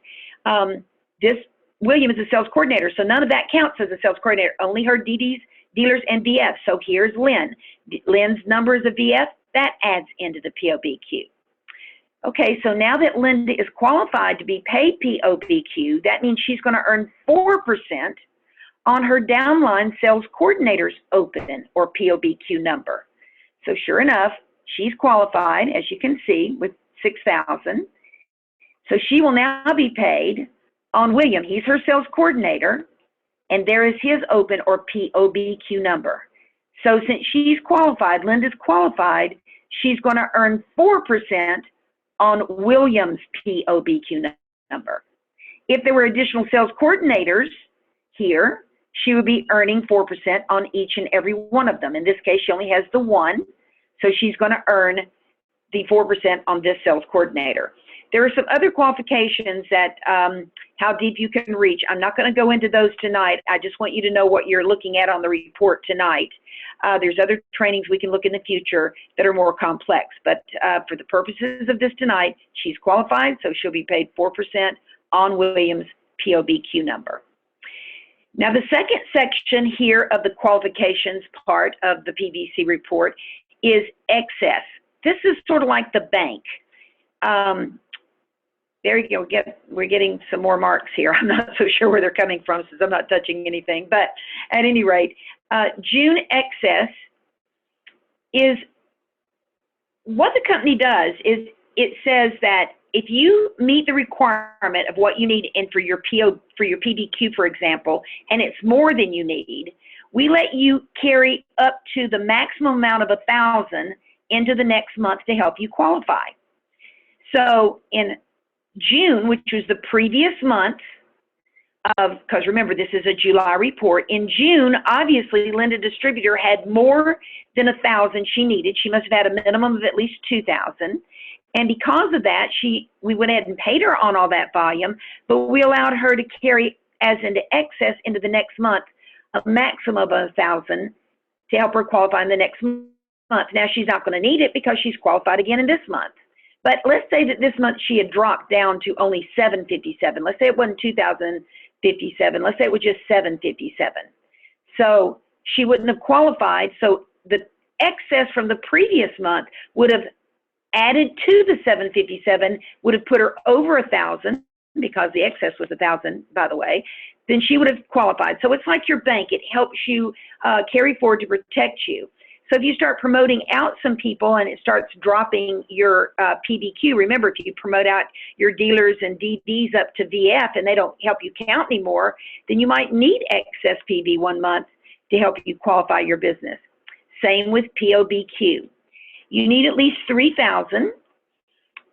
William is a sales coordinator, so none of that counts as a sales coordinator, only her DDs, dealers, and VFs. So here's Lynn. Lynn's number is a VF, that adds into the POBQ. Okay, so now that Linda is qualified to be paid POBQ, that means she's going to earn 4% on her downline sales coordinators open, or POBQ number. So sure enough, she's qualified, as you can see, with 6,000. So she will now be paid on William. He's her sales coordinator, and there is his open, or POBQ number. So since she's qualified, Linda's qualified, she's going to earn 4% on William's POBQ number. If there were additional sales coordinators here, she would be earning 4% on each and every one of them. In this case, she only has the one, so she's going to earn the 4% on this sales coordinator. There are some other qualifications that how deep you can reach. I'm not going to go into those tonight. I just want you to know what you're looking at on the report tonight. There's other trainings we can look in the future that are more complex, but for the purposes of this tonight, she's qualified, so she'll be paid 4% on Williams' POBQ number. Now, the second section here of the qualifications part of the PVC report is excess. This is sort of like the bank. There you go. We're getting some more marks here. I'm not so sure where they're coming from since I'm not touching anything. But at any rate, June excess is what the company does is it says that if you meet the requirement of what you need and for your PBQ, for example, and it's more than you need, we let you carry up to the maximum amount of 1,000 into the next month to help you qualify. So in June, which was the previous month because remember, this is a July report. In June, obviously, Linda Distributor had more than 1,000 she needed. She must have had a minimum of at least 2,000. And because of that, we went ahead and paid her on all that volume, but we allowed her to carry as into excess into the next month, a maximum of 1,000 to help her qualify in the next month. Now, she's not going to need it because she's qualified again in this month. But let's say that this month she had dropped down to only 757. Let's say it wasn't 2,057. Let's say it was just 757. So she wouldn't have qualified. So the excess from the previous month would have added to the 757, would have put her over 1,000 because the excess was 1,000, by the way. Then she would have qualified. So it's like your bank. It helps you carry forward to protect you. So if you start promoting out some people and it starts dropping your PBQ, remember, if you promote out your dealers and DDs up to VF and they don't help you count anymore, then you might need excess PV 1 month to help you qualify your business. Same with POBQ. You need at least 3,000,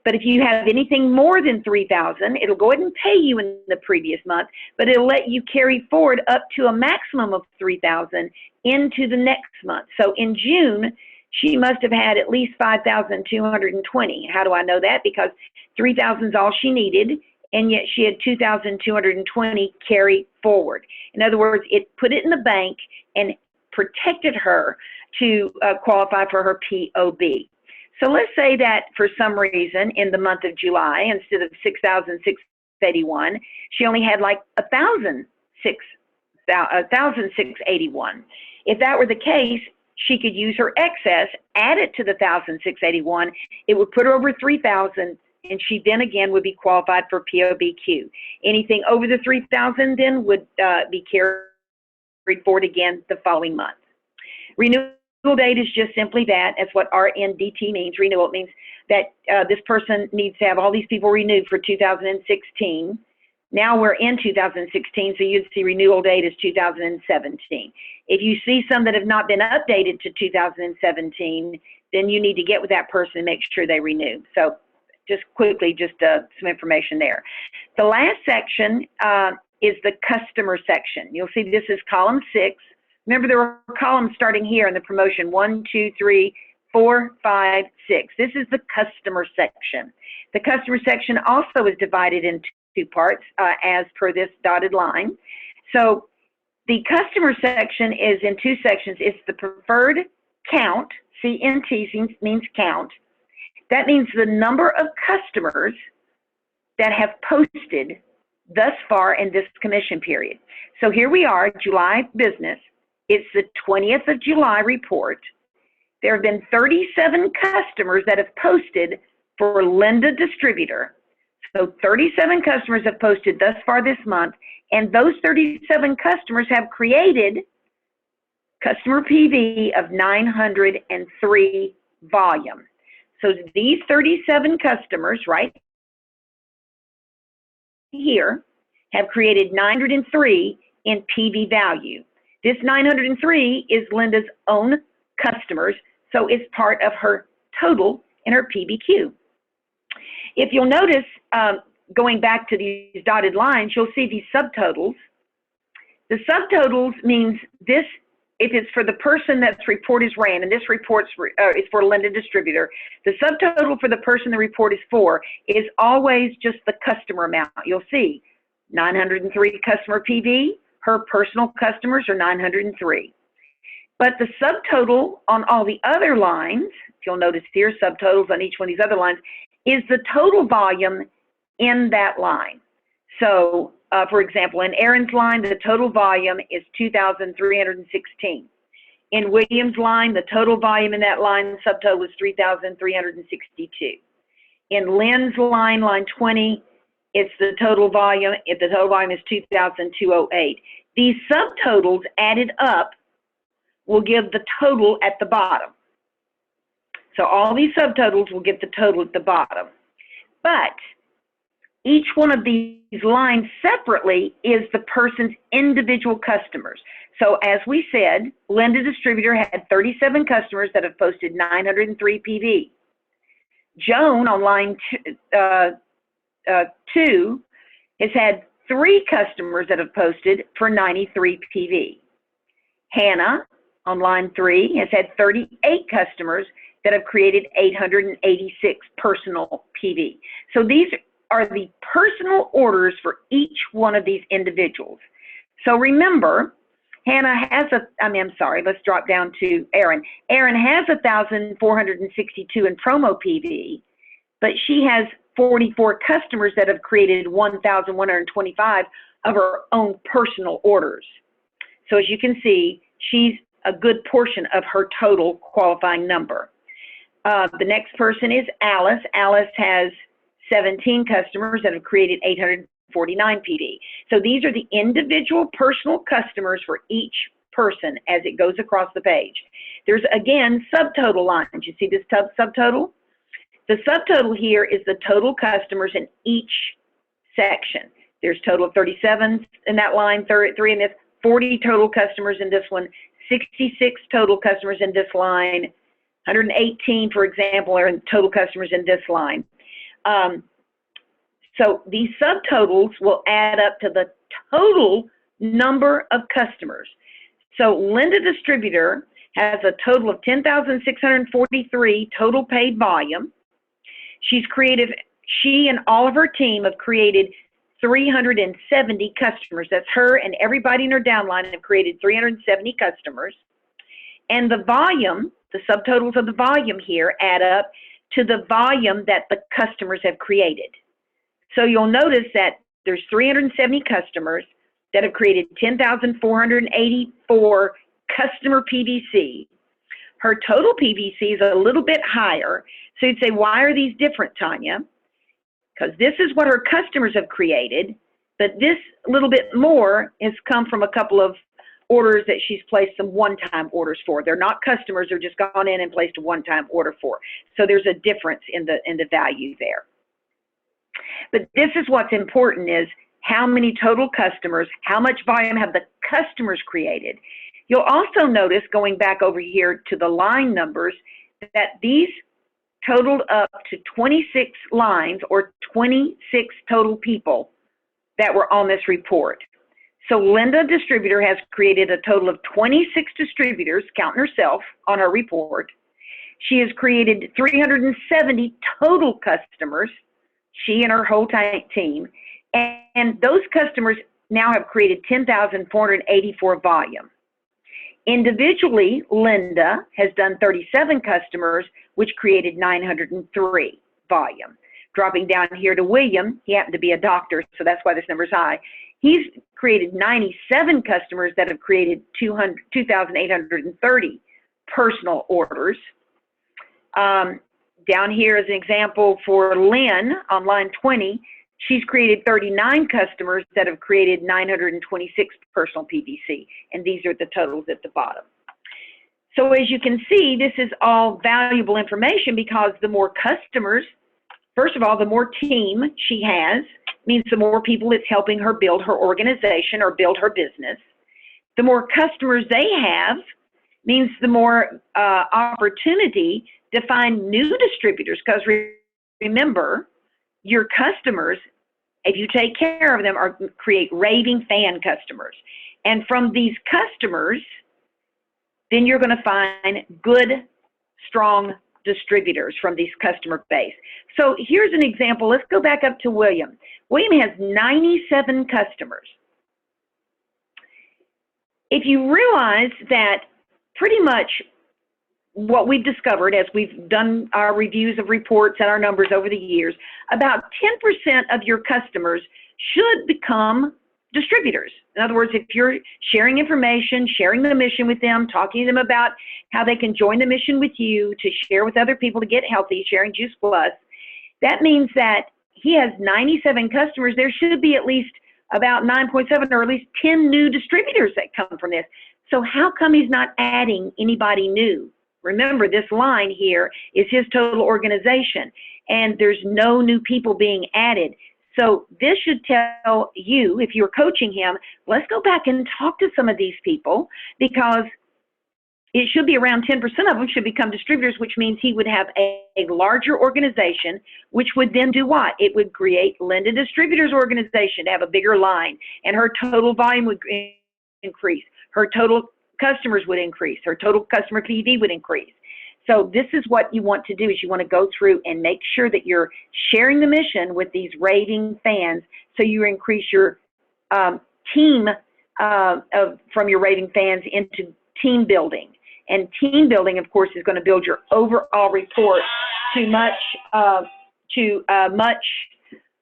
but if you have anything more than 3,000, it'll go ahead and pay you in the previous month, but it'll let you carry forward up to a maximum of 3,000 into the next month. So in June, she must have had at least 5,220. How do I know that? Because 3,000 is all she needed, and yet she had 2,220 carry forward. In other words, it put it in the bank and protected her to qualify for her POB. So let's say that for some reason in the month of July, instead of 6,681, she only had like 1,681. If that were the case, she could use her excess, add it to the 1,681. It would put her over 3,000, and she then again would be qualified for POBQ. Anything over the 3,000 then would be carried forward again the following month. Renewal date is just simply that. That's what RNDT means. Renewal. It means that this person needs to have all these people renewed for 2016. Now we're in 2016, so you'd see renewal date is 2017. If you see some that have not been updated to 2017, then you need to get with that person and make sure they renew. So just quickly, just some information there. The last section is the customer section. You'll see this is column 6. Remember, there are columns starting here in the promotion, 1, 2, 3, 4, 5, 6. This is the customer section. The customer section also is divided into 2 parts as per this dotted line. So the customer section is in 2 sections. It's the preferred count. CNT means count. That means the number of customers that have posted thus far in this commission period. So here we are, July business. It's the 20th of July report. There have been 37 customers that have posted for Linda Distributor. So 37 customers have posted thus far this month, and those 37 customers have created customer PV of 903 volume. So these 37 customers right here have created 903 in PV value. This 903 is Linda's own customers, so it's part of her total in her PBQ. If you'll notice, going back to these dotted lines, you'll see these subtotals. The subtotals means this, if it's for the person that's report is ran, and this report's is for Linda Distributor, the subtotal for the person the report is for is always just the customer amount. You'll see 903 customer PV, her personal customers are 903. But the subtotal on all the other lines, if you'll notice here, subtotals on each one of these other lines, is the total volume in that line. So, for example, in Aaron's line, the total volume is 2,316. In William's line, the total volume in that line subtotal is 3,362. In Lynn's line, line 20, it's the total volume. If the total volume is 2,208. These subtotals added up will give the total at the bottom. So all these subtotals will give the total at the bottom. But each one of these lines separately is the person's individual customers. So as we said, Linda Distributor had 37 customers that have posted 903 PV. Joan on line 2 has had 3 customers that have posted for 93 PV. Hannah on line 3 has had 38 customers that have created 886 personal PV. So these are the personal orders for each one of these individuals. So remember, Hannah has let's drop down to Erin. Erin has 1,462 in promo PV, but she has 44 customers that have created 1,125 of her own personal orders. So as you can see, she's a good portion of her total qualifying number. The next person is Alice. Alice has 17 customers that have created 849 PV. So these are the individual personal customers for each person as it goes across the page. There's, again, subtotal lines. You see this subtotal? The subtotal here is the total customers in each section. There's total of 37 in that line, 3 in this, 40 total customers in this one, 66 total customers in this line, 118, for example, are in total customers in this line. So these subtotals will add up to the total number of customers. So Linda Distributor has a total of 10,643 total paid volume. She and all of her team have created 370 customers. That's her and everybody in her downline have created 370 customers. And the volume, the subtotals of the volume here add up to the volume that the customers have created. So you'll notice that there's 370 customers that have created 10,484 customer PVC. Her total PVC is a little bit higher. So you'd say, why are these different, Tanya? Because this is what her customers have created, but this little bit more has come from a couple of orders that she's placed some one-time orders for. They're not customers, they're just gone in and placed a one-time order for. So there's a difference in the value there. But this is what's important, is how many total customers, how much volume have the customers created. You'll also notice, going back over here to the line numbers, that these totaled up to 26 lines, or 26 total people that were on this report. So Linda Distributor has created a total of 26 distributors, counting herself, on her report. She has created 370 total customers, she and her whole team, and those customers now have created 10,484 volume. Individually, Linda has done 37 customers, which created 903 volume. Dropping down here to William, he happened to be a doctor, so that's why this number's high. He's created 97 customers that have created 2,830 personal orders. Down here as an example for Lynn on line 20, she's created 39 customers that have created 926 personal PVC, and these are the totals at the bottom. So as you can see, this is all valuable information, because the more customers, first of all, the more team she has, means the more people it's helping her build her organization or build her business. The more customers they have means the more opportunity to find new distributors, because remember, your customers, if you take care of them, create raving fan customers. And from these customers, then you're going to find good, strong distributors from these customer base. So here's an example. Let's go back up to William. William has 97 customers. If you realize that pretty much what we've discovered as we've done our reviews of reports and our numbers over the years, about 10% of your customers should become distributors. In other words, if you're sharing information, sharing the mission with them, talking to them about how they can join the mission with you to share with other people to get healthy, sharing Juice Plus, that means that he has 97 customers. There should be at least about 9.7 or at least 10 new distributors that come from this. So how come he's not adding anybody new? Remember, this line here is his total organization. and there's no new people being added. So this should tell you, if you're coaching him, let's go back and talk to some of these people, because it should be around 10% of them should become distributors, which means he would have a larger organization, which would then do what? It would create Linda Distributors Organization to have a bigger line, and her total volume would increase. Her total customers would increase. Her total customer PV would increase. So this is what you want to do, is you want to go through and make sure that you're sharing the mission with these raving fans, so you increase your team from your raving fans into team building. And team building, of course, is going to build your overall report to a much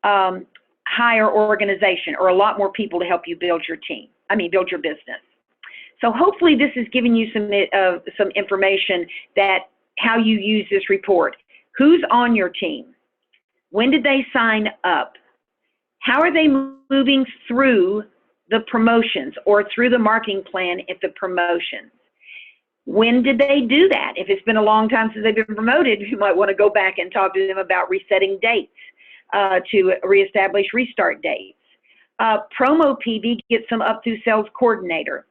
higher organization, or a lot more people to help you build your team. Build your business. So hopefully this is giving you some information that how you use this report. Who's on your team? When did they sign up? How are they moving through the promotions or through the marketing plan at the promotions? When did they do that? If it's been a long time since they've been promoted, you might want to go back and talk to them about resetting dates to reestablish restart dates. Promo PV gets them up through sales coordinator.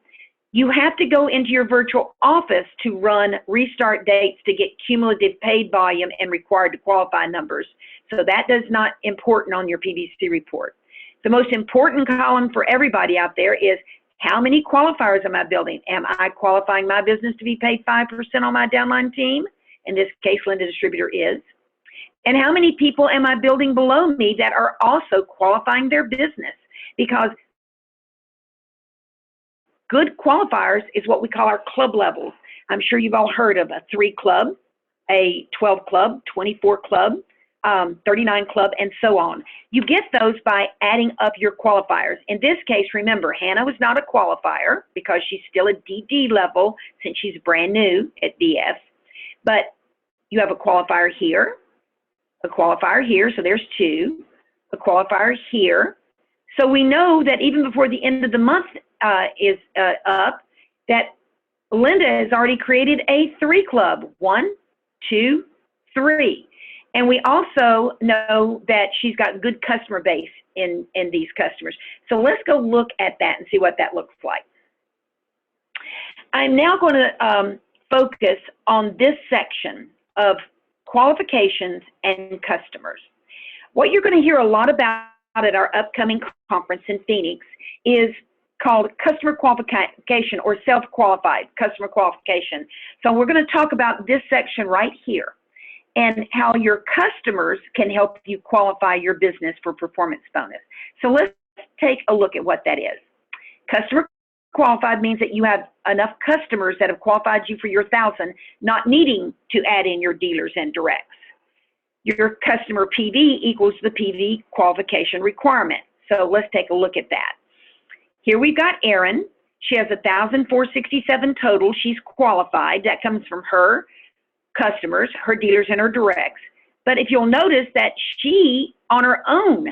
You have to go into your virtual office to run restart dates to get cumulative paid volume and required to qualify numbers. So that does not important on your PVC report. The most important column for everybody out there is, how many qualifiers am I building? Am I qualifying my business to be paid 5% on my downline team? In this case, Linda Distributor is. And how many people am I building below me that are also qualifying their business? Because good qualifiers is what we call our club levels. I'm sure you've all heard of a 3 club, a 12 club, 24 club, 39 club, and so on. You get those by adding up your qualifiers. In this case, remember, Hannah was not a qualifier because she's still a DD level since she's brand new at DS. But you have a qualifier here, so there's 2, a qualifier here. So we know that even before the end of the month is up, that Linda has already created a 3 club, 1, 2, 3. And we also know that she's got good customer base in these customers. So let's go look at that and see what that looks like. I'm now going to focus on this section of qualifications and customers. What you're going to hear a lot about at our upcoming conference in Phoenix is called customer qualification, or self-qualified customer qualification. So we're going to talk about this section right here, and how your customers can help you qualify your business for performance bonus. So let's take a look at what that is. Customer qualified means that you have enough customers that have qualified you for your 1,000, not needing to add in your dealers and directs. Your customer PV equals the PV qualification requirement. So let's take a look at that. Here we've got Erin. She has 1,467 total. She's qualified. That comes from her customers, her dealers, and her directs. But if you'll notice that she, on her own,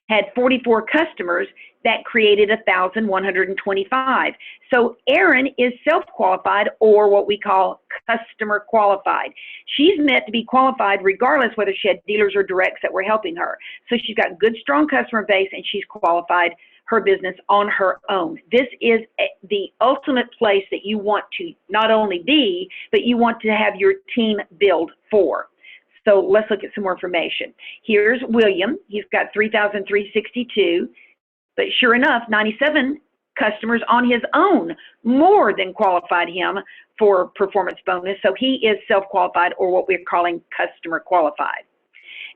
had 44 customers that created 1,125. So Erin is self-qualified, or what we call customer qualified. She's meant to be qualified regardless whether she had dealers or directs that were helping her. So she's got good, strong customer base, and she's qualified her business on her own. This is the ultimate place that you want to not only be, but you want to have your team build for. So let's look at some more information. Here's William. He's got 3,362, but sure enough, 97 customers on his own more than qualified him for performance bonus. So he is self-qualified, or what we're calling customer qualified.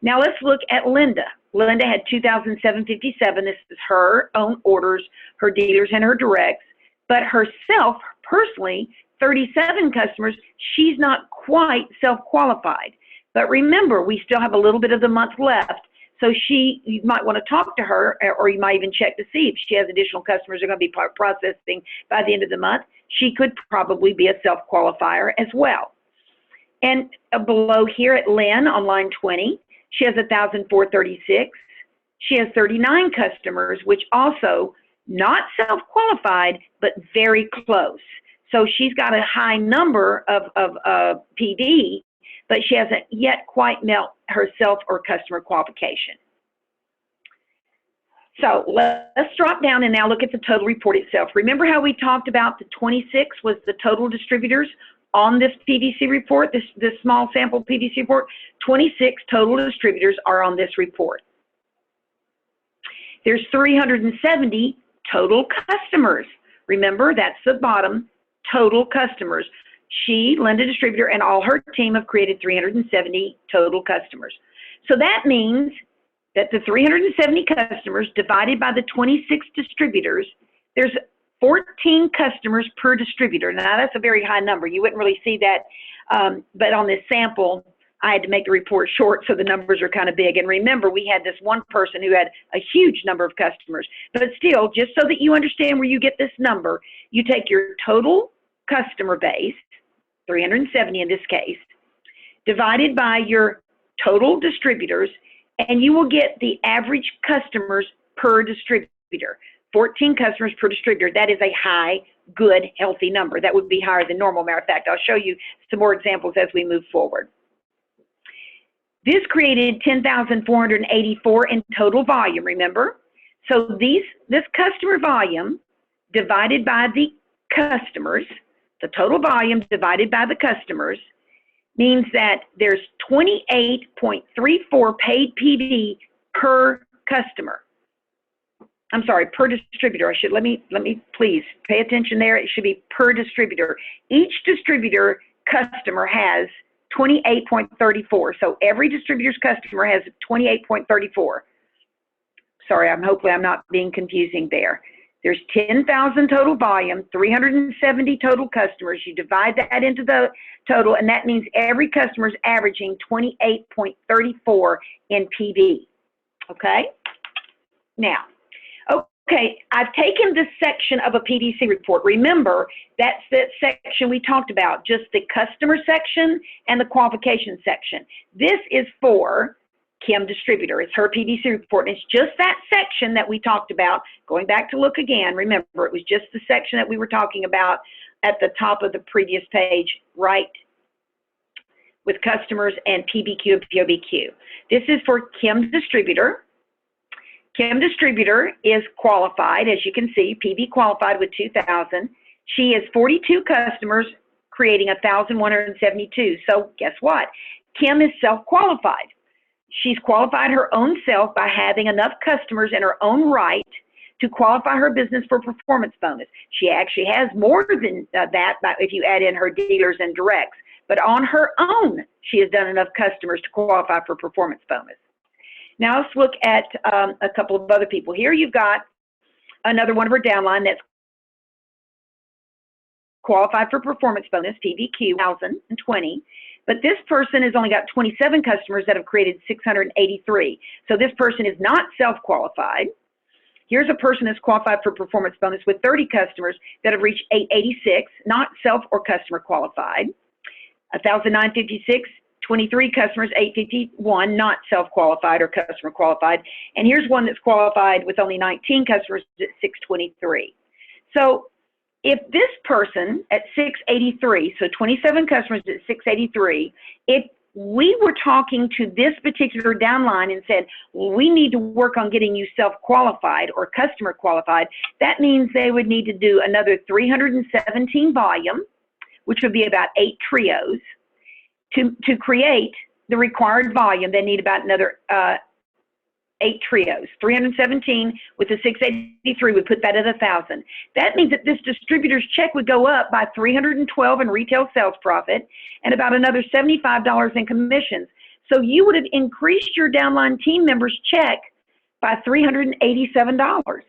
Now let's look at Linda. Linda had 2,757. This is her own orders, her dealers, and her directs. But herself, personally, 37 customers, she's not quite self-qualified. But remember, we still have a little bit of the month left. So you might want to talk to her, or you might even check to see if she has additional customers that are going to be processing by the end of the month. She could probably be a self-qualifier as well. And below here at Lynn on line 20, she has 1,436. She has 39 customers, which also not self-qualified, but very close. So she's got a high number of PD, but she hasn't yet quite met her self or customer qualification. So let's drop down and now look at the total report itself. Remember how we talked about the 26 was the total distributors on this PVC report, this small sample PVC report? 26 total distributors are on this report. There's 370 total customers. Remember, that's the bottom, total customers. She, Linda Distributor, and all her team have created 370 total customers. So that means that the 370 customers divided by the 26 distributors, there's 14 customers per distributor. Now, that's a very high number. You wouldn't really see that, but on this sample, I had to make the report short, so the numbers are kind of big. And remember, we had this one person who had a huge number of customers. But still, just so that you understand where you get this number, you take your total customer base, 370 in this case, divided by your total distributors, and you will get the average customers per distributor. 14 customers per distributor. That is a high, good, healthy number. That would be higher than normal. Matter of fact, I'll show you some more examples as we move forward. This created 10,484 in total volume, remember? So this customer volume divided by the customers, the total volume divided by the customers, means that there's 28.34 paid PV per customer. I'm sorry, per distributor. Let me please pay attention there. It should be per distributor. Each distributor customer has 28.34. So every distributor's customer has 28.34. Sorry, hopefully I'm not being confusing there. There's 10,000 total volume, 370 total customers. You divide that into the total, and that means every customer is averaging 28.34 in PV. Okay? Now, okay, I've taken this section of a PVC report. Remember, that's that section we talked about, just the customer section and the qualification section. This is for Kim Distributor. It's her PVC report, and it's just that section that we talked about. Going back to look again, remember, it was just the section that we were talking about at the top of the previous page, right, with customers and PBQ and POBQ. This is for Kim Distributor. Kim Distributor is qualified, as you can see, PV qualified with 2,000. She has 42 customers, creating 1,172. So guess what? Kim is self-qualified. She's qualified her own self by having enough customers in her own right to qualify her business for performance bonus. She actually has more than that if you add in her dealers and directs. But on her own, she has done enough customers to qualify for performance bonus. Now let's look at a couple of other people. Here you've got another one of her downline that's qualified for performance bonus, PVQ, 1,020. But this person has only got 27 customers that have created 683. So this person is not self-qualified. Here's a person that's qualified for performance bonus with 30 customers that have reached 886, not self or customer qualified. 1,956. 23 customers, 851, not self-qualified or customer qualified. And here's one that's qualified with only 19 customers at 623. So if this person at 683, so 27 customers at 683, if we were talking to this particular downline and said, well, we need to work on getting you self-qualified or customer qualified, that means they would need to do another 317 volume, which would be about 8 trios. To create the required volume, they need about another 8 trios. 317 with the 683 would put that at 1,000. That means that this distributor's check would go up by $312 in retail sales profit and about another $75 in commissions. So you would have increased your downline team member's check by $387.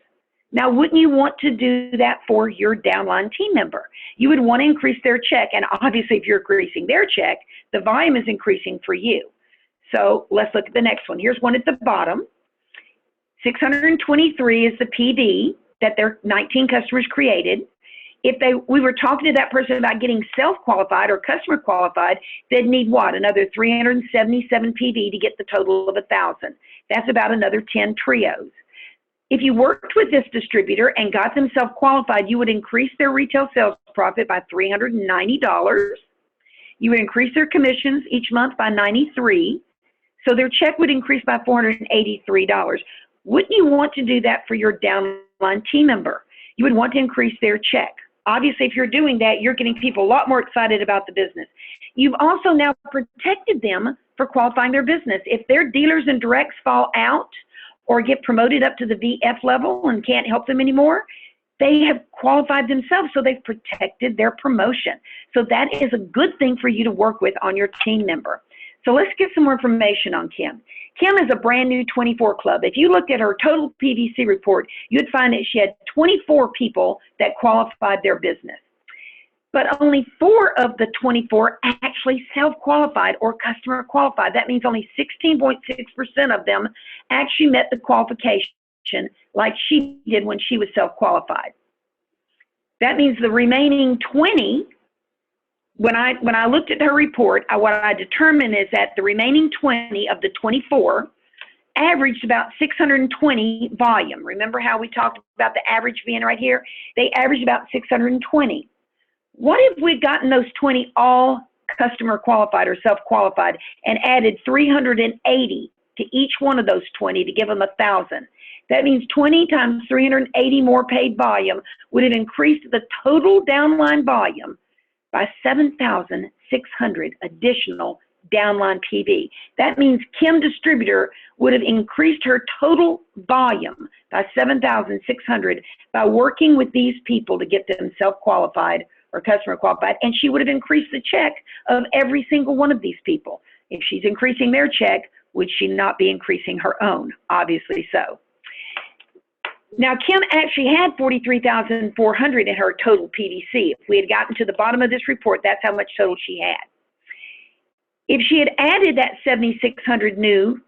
Now, wouldn't you want to do that for your downline team member? You would want to increase their check, and obviously if you're increasing their check, the volume is increasing for you. So let's look at the next one. Here's one at the bottom. 623 is the PV that their 19 customers created. If we were talking to that person about getting self-qualified or customer qualified, they'd need what? Another 377 PV to get the total of 1,000. That's about another 10 trios. If you worked with this distributor and got them self-qualified, you would increase their retail sales profit by $390. You would increase their commissions each month by $93. So their check would increase by $483. Wouldn't you want to do that for your downline team member? You would want to increase their check. Obviously, if you're doing that, you're getting people a lot more excited about the business. You've also now protected them for qualifying their business. If their dealers and directs fall out or get promoted up to the VF level and can't help them anymore, they have qualified themselves, so they've protected their promotion. So that is a good thing for you to work with on your team member. So let's get some more information on Kim. Kim is a brand new 24 club. If you looked at her total PVC report, you'd find that she had 24 people that qualified their business. But only 4 of the 24 actually self-qualified or customer qualified. That means only 16.6% of them actually met the qualification like she did when she was self-qualified. That means the remaining 20, when I looked at her report, what I determined is that the remaining 20 of the 24 averaged about 620 volume. Remember how we talked about the average being right here? They averaged about 620. What if we'd gotten those 20 all customer qualified or self-qualified and added 380 to each one of those 20 to give them 1,000? That means 20 times 380 more paid volume would have increased the total downline volume by 7,600 additional downline PV. That means Kim Distributor would have increased her total volume by 7,600 by working with these people to get them self-qualified or customer qualified, and she would have increased the check of every single one of these people. If she's increasing their check, would she not be increasing her own? Obviously so. Now, Kim actually had 43,400 in her total PVC. If we had gotten to the bottom of this report, that's how much total she had. If she had added that 7,600 new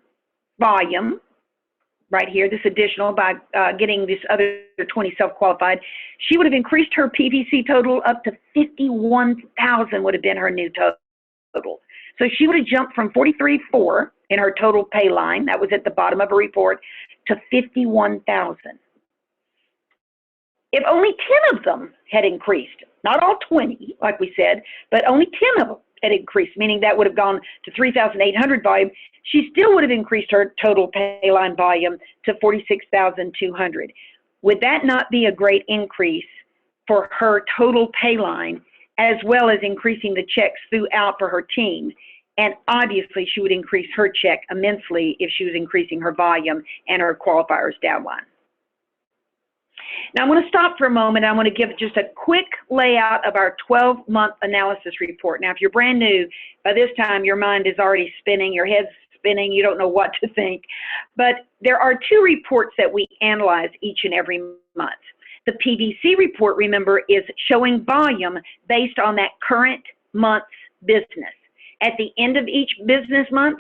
volume right here, this additional, by getting this other 20 self-qualified, she would have increased her PVC total up to 51,000 would have been her new total. So she would have jumped from 43,400 in her total pay line, that was at the bottom of her report, to 51,000. If only 10 of them had increased, not all 20, like we said, but only 10 of them had increased, meaning that would have gone to 3,800 volume, she still would have increased her total pay line volume to 46,200. Would that not be a great increase for her total pay line, as well as increasing the checks throughout for her team? And obviously, she would increase her check immensely if she was increasing her volume and her qualifiers downline. Now, I'm going to stop for a moment. I want to give just a quick layout of our 12-month analysis report. Now, if you're brand new, by this time, your mind is already spinning, your head's spinning, you don't know what to think. But there are 2 reports that we analyze each and every month. The PVC report, remember, is showing volume based on that current month's business. At the end of each business month,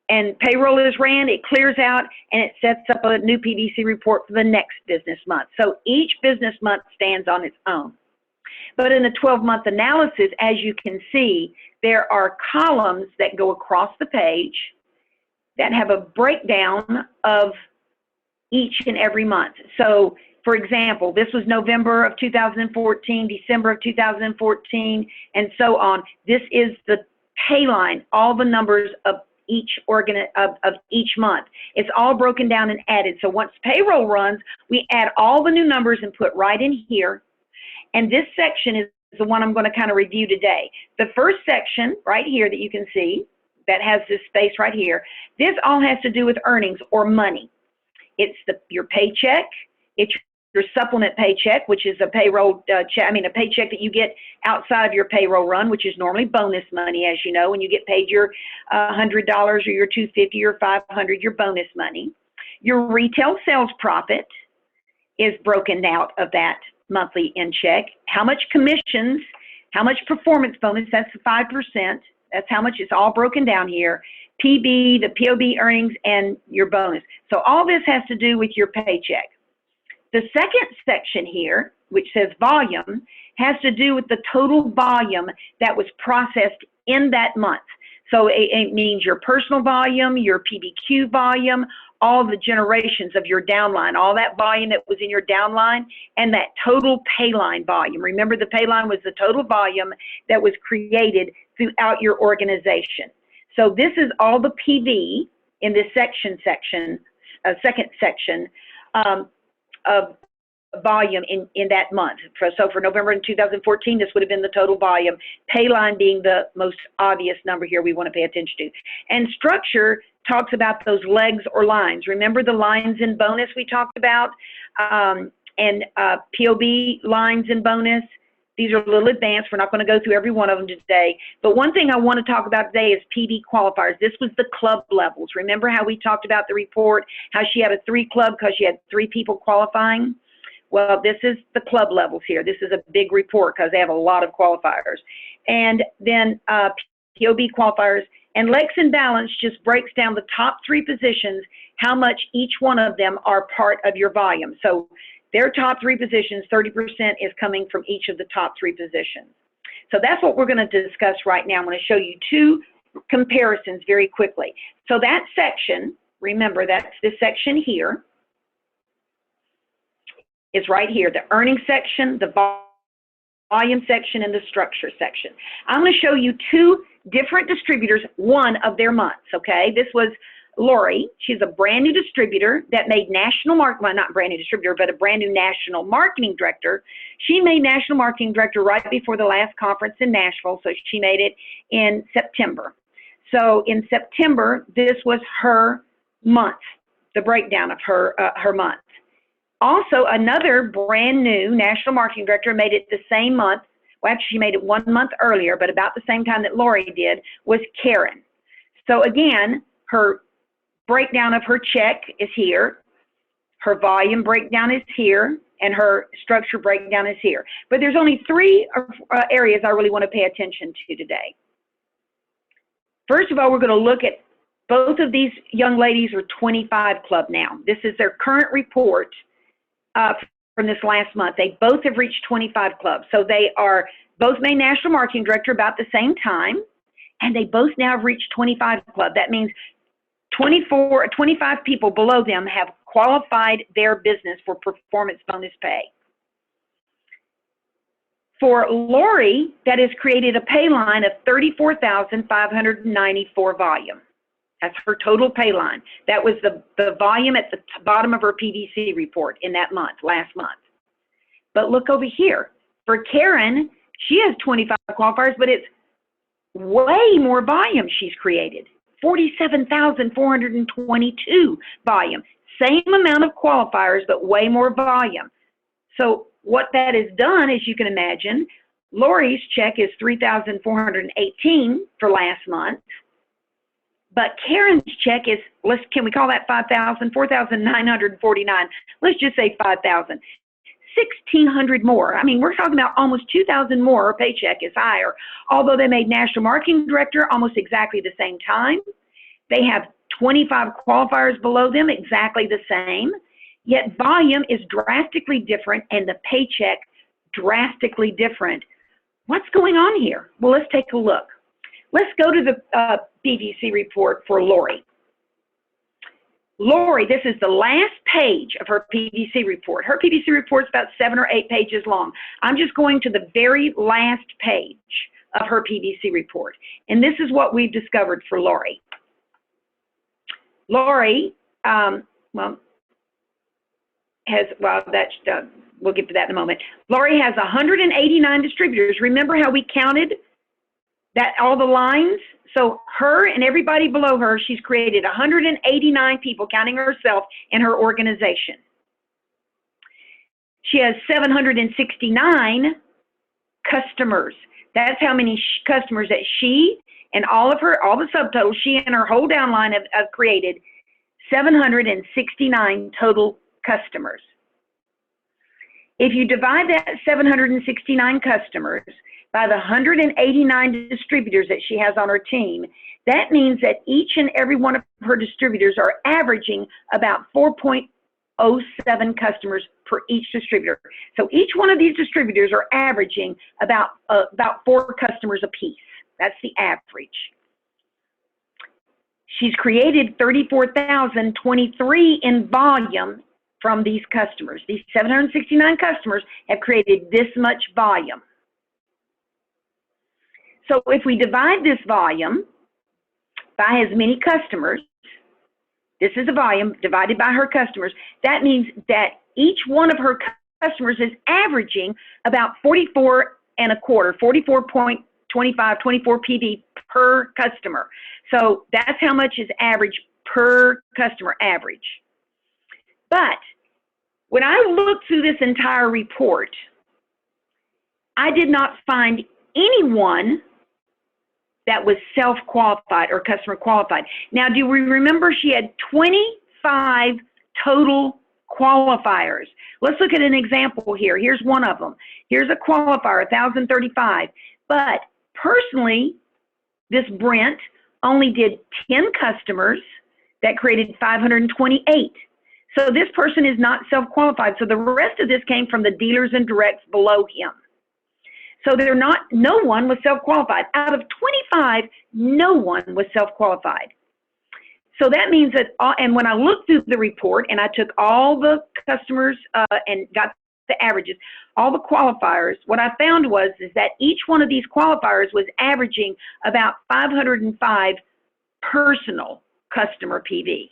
and payroll is ran, it clears out, and it sets up a new PVC report for the next business month. So each business month stands on its own. But in the 12-month analysis, as you can see, there are columns that go across the page that have a breakdown of each and every month. So, for example, this was November of 2014, December of 2014, and so on. This is the pay line, all the numbers of each of each month. It's all broken down and added. So once payroll runs, we add all the new numbers and put right in here. And this section is the one I'm going to kind of review today. The first section right here that you can see that has this space right here, this all has to do with earnings or money. It's your paycheck, it's your supplement paycheck, which is a payroll check, a paycheck that you get outside of your payroll run, which is normally bonus money, as you know, when you get paid your $100 or your $250 or $500, your bonus money. Your retail sales profit is broken out of that monthly in check. How much commissions, how much performance bonus, that's the 5%. That's how much it's all broken down here. PB, the POB earnings, and your bonus. So all this has to do with your paycheck. The second section here, which says volume, has to do with the total volume that was processed in that month. So it means your personal volume, your PBQ volume, all the generations of your downline, all that volume that was in your downline, and that total pay line volume. Remember, the pay line was the total volume that was created throughout your organization. So this is all the PV in this second section of volume in that month. So for November in 2014, this would have been the total volume. Pay line being the most obvious number here we want to pay attention to. And structure talks about those legs or lines. Remember the lines in bonus we talked about, and POB lines in bonus? These are a little advanced. We're not going to go through every one of them today. But one thing I want to talk about today is PV qualifiers. This was the club levels. Remember how we talked about the report, how she had a 3 club because she had 3 people qualifying? Well, this is the club levels here. This is a big report because they have a lot of qualifiers. And then POB qualifiers. And legs and balance just breaks down the top 3 positions, how much each one of them are part of your volume. So their top 3 positions, 30% is coming from each of the top 3 positions. So that's what we're going to discuss right now. I'm going to show you 2 comparisons very quickly. So that section, remember that's this section here, is right here, the earnings section, the volume section, and the structure section. I'm going to show you 2 different distributors, one of their months, okay? This was Lori. She's a brand new distributor that made national well, not brand new distributor, but a brand new national marketing director. She made national marketing director right before the last conference in Nashville, so she made it in September. So in September, this was her month, the breakdown of her month. Also, another brand new national marketing director made it the same month. Well, actually, she made it 1 month earlier, but about the same time that Lori did, was Karen. So again, her breakdown of her check is here. Her volume breakdown is here, and her structure breakdown is here. But there's only 3 areas I really want to pay attention to today. First of all, we're going to look at both of these young ladies are 25 club now. This is their current report from this last month. They both have reached 25 clubs. So they are both made national marketing director about the same time, and they both now have reached 25 club. That means 25 people below them have qualified their business for performance bonus pay. For Lori, that has created a pay line of 34,594 volume. That's her total pay line. That was the volume at the bottom of her PVC report in that month, last month. But look over here. For Karen, she has 25 qualifiers, but it's way more volume she's created. 47,422 volume. Same amount of qualifiers, but way more volume. So what that has done, as you can imagine, Lori's check is 3,418 for last month. But Karen's check is, can we call that 5,000? 4,949. Let's just say 5,000. 1,600 more. I mean, we're talking about almost 2,000 more. Her paycheck is higher. Although they made national marketing director almost exactly the same time. They have 25 qualifiers below them, exactly the same. Yet volume is drastically different and the paycheck drastically different. What's going on here? Well, let's take a look. Let's go to the PVC report for Lori. Lori, this is the last page of her PVC report. Her PVC report is about 7 or 8 pages long. I'm just going to the very last page of her PVC report. And this is what we've discovered for Lori. Lori, we'll get to that in a moment. Lori has 189 distributors. Remember how we counted that all the lines? So her and everybody below her, she's created 189 people, counting herself, in her organization. She has 769 customers. That's how many customers that she and all the subtotals, she and her whole downline have created 769 total customers. If you divide that 769 customers by the 189 distributors that she has on her team, that means that each and every one of her distributors are averaging about 4.07 customers per each distributor. So each one of these distributors are averaging about 4 customers apiece. That's the average. She's created 34,023 in volume from these customers. These 769 customers have created this much volume. So if we divide this volume by as many customers, this is the volume divided by her customers, that means that each one of her customers is averaging about 44 and a quarter, 44.25, 24 PV per customer. So that's how much is average per customer, average. But when I looked through this entire report, I did not find anyone that was self-qualified or customer qualified. Now, do we remember she had 25 total qualifiers? Let's look at an example here. Here's one of them. Here's a qualifier, 1,035. But personally, this Brent only did 10 customers that created 528. So this person is not self-qualified. So the rest of this came from the dealers and directs below him. So no one was self-qualified. Out of 25, no one was self-qualified. So that means that, and when I looked through the report and I took all the customers and got the averages, all the qualifiers, what I found is that each one of these qualifiers was averaging about 505 personal customer PV.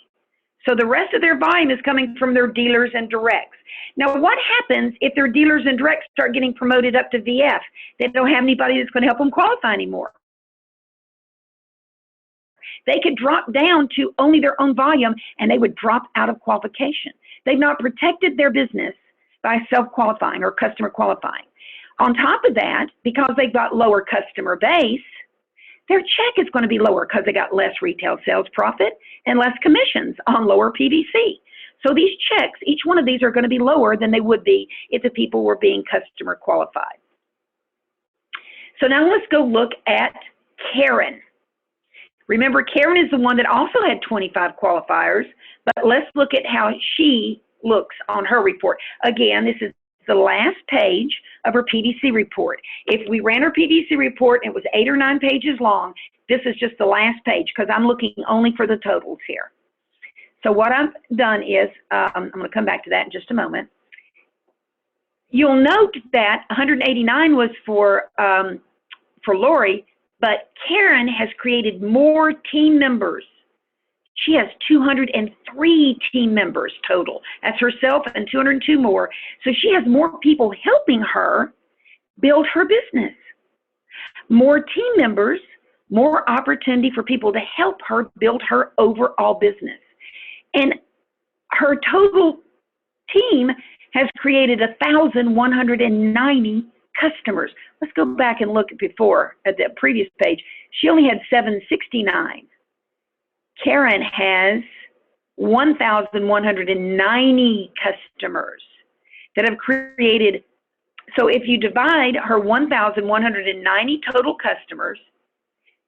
So the rest of their volume is coming from their dealers and directs. Now, what happens if their dealers and directs start getting promoted up to VF? They don't have anybody that's going to help them qualify anymore. They could drop down to only their own volume, and they would drop out of qualification. They've not protected their business by self-qualifying or customer qualifying. On top of that, because they've got lower customer base, their check is going to be lower because they got less retail sales profit and less commissions on lower PVC. So these checks, each one of these are going to be lower than they would be if the people were being customer qualified. So now let's go look at Karen. Remember, Karen is the one that also had 25 qualifiers, but let's look at how she looks on her report. Again, this is the last page of her PVC report. If we ran her PVC report and it was 8 or 9 pages long, this is just the last page because I'm looking only for the totals here. So what I've done is, I'm going to come back to that in just a moment. You'll note that 189 was for Lori, but Karen has created more team members. She has 203 team members total. That's herself and 202 more. So she has more people helping her build her business. More team members, more opportunity for people to help her build her overall business. And her total team has created 1,190 customers. Let's go back and look at before, at the previous page. She only had 769. Karen has 1,190 customers that have created. So if you divide her 1,190 total customers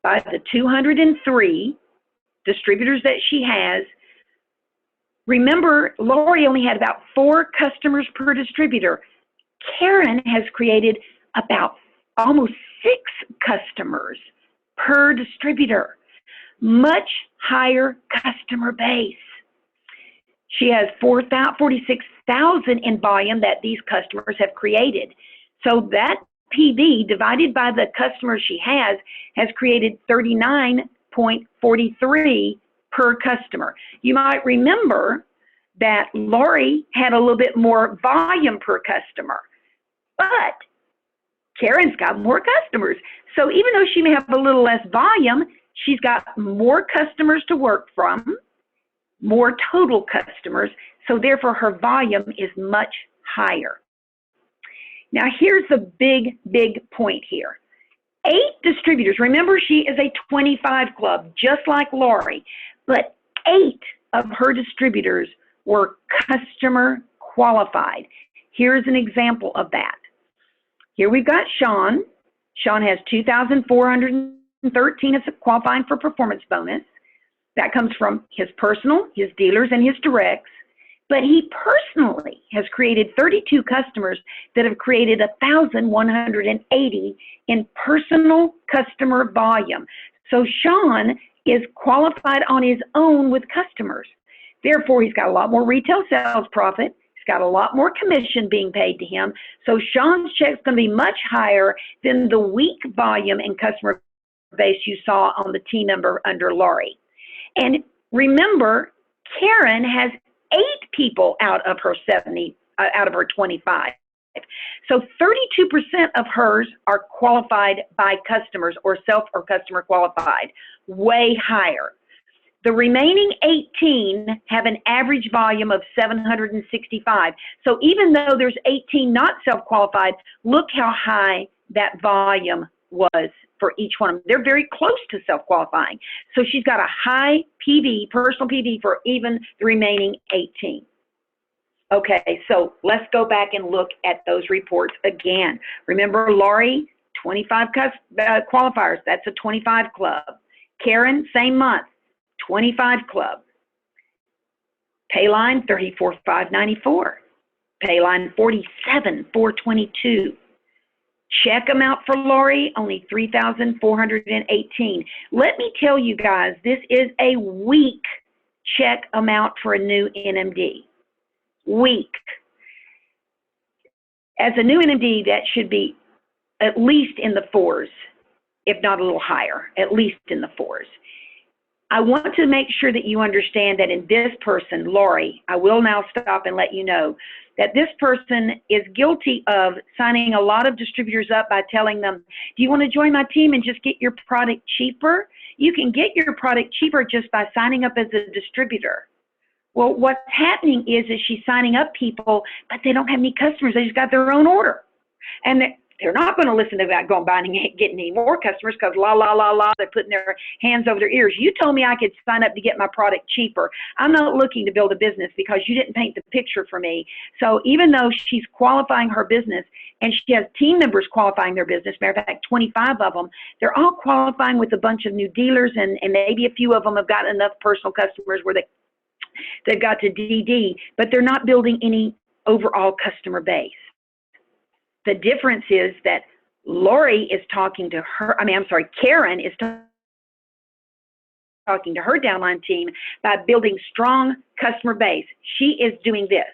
by the 203 distributors that she has, remember, Lori only had about 4 customers per distributor. Karen has created about almost 6 customers per distributor. Much higher customer base. She has 46,000 in volume that these customers have created. So that PV divided by the customers she has created 39.43 per customer. You might remember that Lori had a little bit more volume per customer, but Karen's got more customers. So even though she may have a little less volume, she's got more customers to work from, more total customers, so therefore her volume is much higher. Now here's the big point here. 8 distributors, remember she is a 25 club, just like Lori, but 8 of her distributors were customer qualified. Here's an example of that. Here we've got Sean. Sean has 2,413 as qualifying for performance bonus. That comes from his personal, his dealers, and his directs. But he personally has created 32 customers that have created 1,180 in personal customer volume. So Sean is qualified on his own with customers. Therefore, he's got a lot more retail sales profit. He's got a lot more commission being paid to him. So Sean's check is going to be much higher than the weak volume and customer base you saw on the team member under Laurie. And remember, Karen has 8 people out of her 25. So 32% of hers are qualified by customers or self or customer qualified, way higher. The remaining 18 have an average volume of 765. So even though there's 18 not self-qualified, look how high that volume was for each one of them. They're very close to self-qualifying. So she's got a high PV, personal PV, for even the remaining 18. Okay, so let's go back and look at those reports again. Remember, Laurie, 25 qualifiers. That's a 25 club. Karen, same month, 25 club. Payline, 34,594. Payline, 47,422. Check amount for Laurie, only 3,418. Let me tell you guys, this is a weak check amount for a new NMD. Weak. As a new NMD, that should be at least in the 4s, if not a little higher, at least in the 4s. I want to make sure that you understand that in this person, Laurie, I will now stop and let you know that this person is guilty of signing a lot of distributors up by telling them, do you want to join my team and just get your product cheaper? You can get your product cheaper just by signing up as a distributor. Well, what's happening is she's signing up people, but they don't have any customers. They just got their own order. And they're not going to listen to that, going buying and getting any more customers because they're putting their hands over their ears. You told me I could sign up to get my product cheaper. I'm not looking to build a business because you didn't paint the picture for me. So even though she's qualifying her business and she has team members qualifying their business, matter of fact, 25 of them, they're all qualifying with a bunch of new dealers, and maybe a few of them have gotten enough personal customers where they've got to DD, but they're not building any overall customer base. The difference is that Laurie is talking to Karen is talking to her downline team by building strong customer base. She is doing this.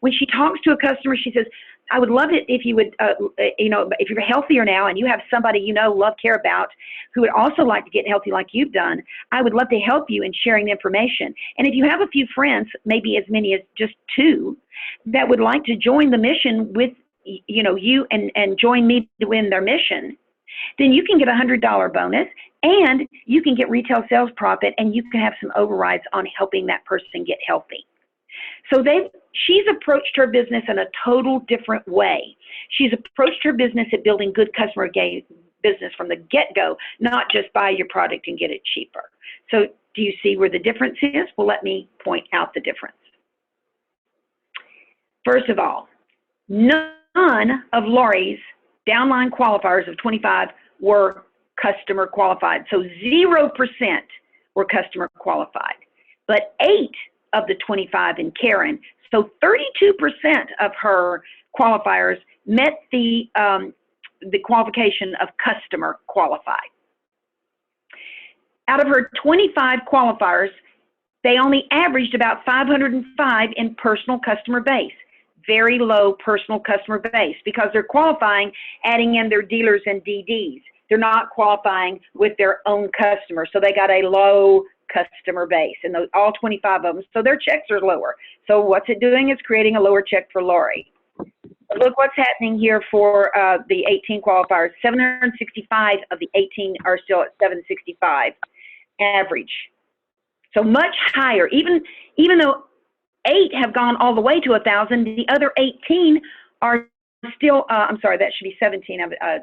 When she talks to a customer, she says, I would love it if you would, if you're healthier now and you have somebody you know, love, care about, who would also like to get healthy like you've done, I would love to help you in sharing the information. And if you have a few friends, maybe as many as just 2, that would like to join the mission with you and join me to win their mission, then you can get a $100 bonus and you can get retail sales profit and you can have some overrides on helping that person get healthy. So she's approached her business in a total different way. She's approached her business at building good customer business from the get-go, not just buy your product and get it cheaper. So do you see where the difference is? Well, let me point out the difference. First of all, none of Laurie's downline qualifiers of 25 were customer qualified. So 0% were customer qualified. But 8 of the 25 in Karen, so 32% of her qualifiers met the qualification of customer qualified. Out of her 25 qualifiers, they only averaged about 505 in personal customer base. Very low personal customer base because they're qualifying, adding in their dealers and DDs. They're not qualifying with their own customers, so they got a low customer base, and all 25 of them, so their checks are lower. So what's it doing? It's creating a lower check for Laurie. But look what's happening here for the 18 qualifiers. 765 of the 18 are still at 765 average. So much higher, even though 8 have gone all the way to 1,000, the other 18 are still, I'm sorry, that should be 17. I've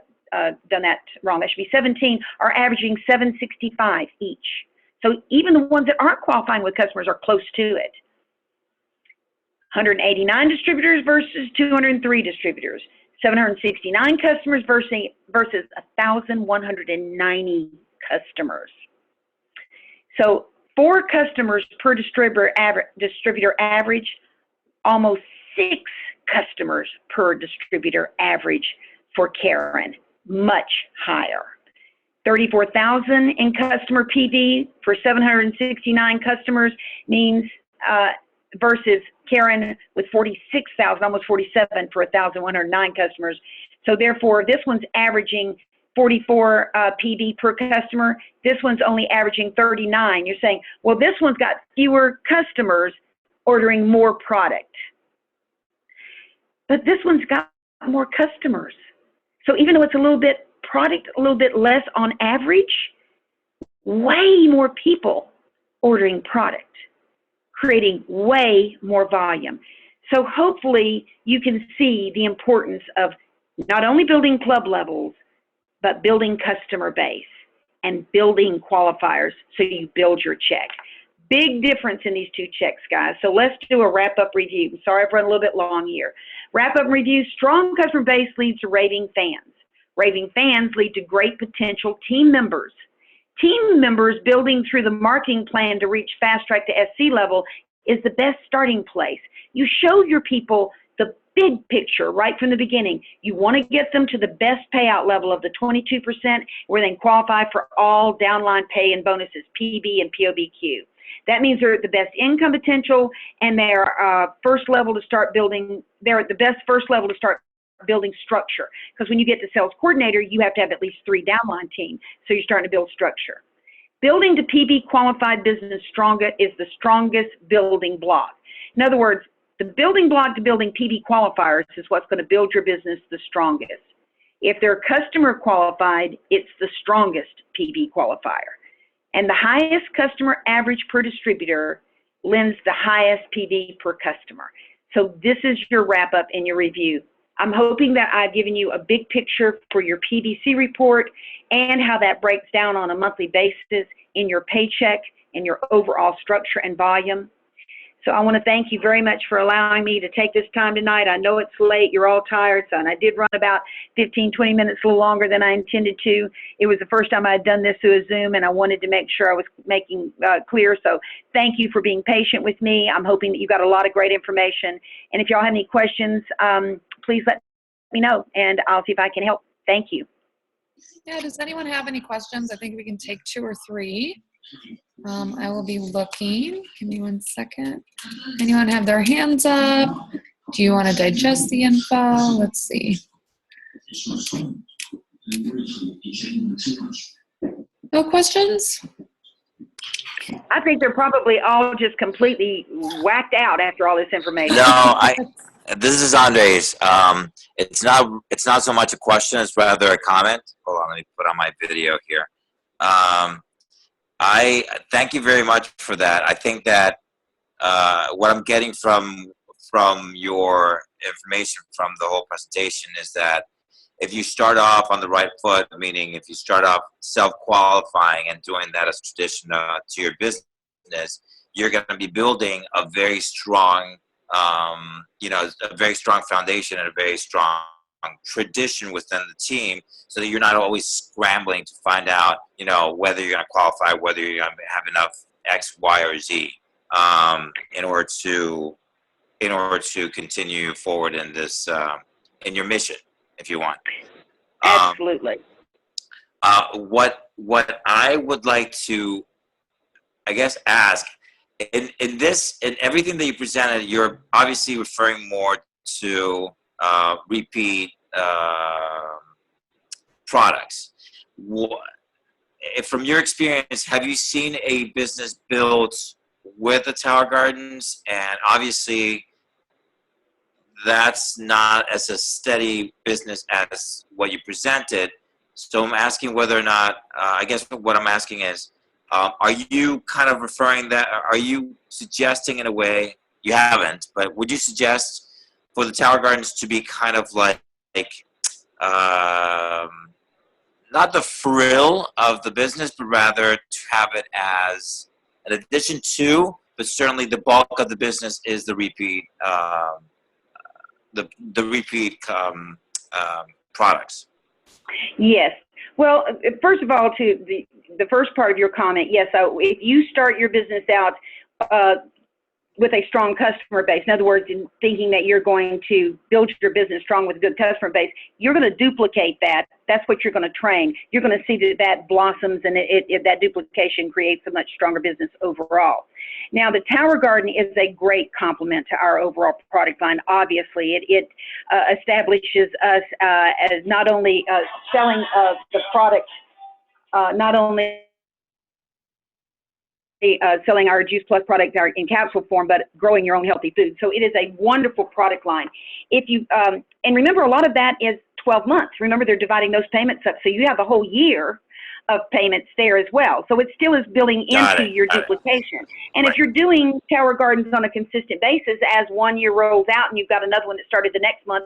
done that wrong. That should be 17, are averaging 765 each. So even the ones that aren't qualifying with customers are close to it. 189 distributors versus 203 distributors. 769 customers versus 1,190 customers. So 4 customers per distributor average, almost 6 customers per distributor average for Karen, much higher. 34,000 in customer PV for 769 customers means versus Karen with 46,000, almost 47 for 1,109 customers. So therefore, this one's averaging 44 PV per customer. This one's only averaging 39. You're saying, well, this one's got fewer customers ordering more product. But this one's got more customers. So even though it's a little bit product, a little bit less on average, way more people ordering product, creating way more volume. So hopefully you can see the importance of not only building club levels, but building customer base and building qualifiers so you build your check. Big difference in these two checks, guys. So let's do a wrap-up review. Sorry I've run a little bit long here. Wrap-up review, strong customer base leads to raving fans. Raving fans lead to great potential team members. Team members building through the marketing plan to reach fast track to SC level is the best starting place. You show your people the big picture right from the beginning. You want to get them to the best payout level of the 22% where they can qualify for all downline pay and bonuses, PB and POBQ. That means they're at the best income potential and they're first level to start building, they're at the best first level to start building structure. Because when you get to sales coordinator, you have to have at least 3 downline teams. So you're starting to build structure. Building to PB qualified business stronger is the strongest building block. In other words, the building block to building PB qualifiers is what's going to build your business the strongest. If they're customer qualified, it's the strongest PB qualifier. And the highest customer average per distributor lends the highest PB per customer. So this is your wrap up and your review. I'm hoping that I've given you a big picture for your PVC report and how that breaks down on a monthly basis in your paycheck and your overall structure and volume. So I want to thank you very much for allowing me to take this time tonight. I know it's late, you're all tired, and I did run about 15, 20 minutes a little longer than I intended to. It was the first time I had done this through a Zoom, and I wanted to make sure I was making clear. So thank you for being patient with me. I'm hoping that you got a lot of great information. And if y'all have any questions, please let me know, and I'll see if I can help. Thank you. Yeah, does anyone have any questions? I think we can take 2 or 3. I will be looking. Give me 1 second. Anyone have their hands up? Do you want to digest the info? Let's see. No questions? I think they're probably all just completely whacked out after all this information. No, this is Andres. It's not so much a question, it's rather a comment. Hold on, let me put on my video here. I thank you very much for that. I think that what I'm getting from your information from the whole presentation is that if you start off on the right foot, meaning if you start off self-qualifying and doing that as tradition to your business, you're going to be building a very strong, a very strong foundation and a very strong tradition within the team, so that you're not always scrambling to find out, whether you're going to qualify, whether you're going to have enough X, Y, or Z, in order to continue forward in this, in your mission, if you want. Absolutely. What I would like to, I guess, ask in everything that you presented, you're obviously referring more to repeat products. From your experience, have you seen a business built with the Tower Gardens? And obviously, that's not as a steady business as what you presented. So I'm asking whether or not, I guess what I'm asking is, are you kind of referring that, are you suggesting in a way, you haven't, but would you suggest for the Tower Gardens to be kind of like not the frill of the business, but rather to have it as an addition to, but certainly the bulk of the business is the repeat, products? Yes. Well, first of all, to the first part of your comment, yes. So if you start your business out with a strong customer base. In other words, in thinking that you're going to build your business strong with a good customer base, you're going to duplicate that. That's what you're going to train. You're going to see that blossoms, and that duplication creates a much stronger business overall. Now, the Tower Garden is a great complement to our overall product line. Obviously, it establishes us as not only selling the product, not only selling our Juice Plus product in capsule form, but growing your own healthy food. So it is a wonderful product line. If you and remember, a lot of that is 12 months. Remember, they're dividing those payments up, so you have a whole year of payments there as well. So it still is building into your duplication. And if you're doing Tower Gardens on a consistent basis, as 1 year rolls out and you've got another one that started the next month,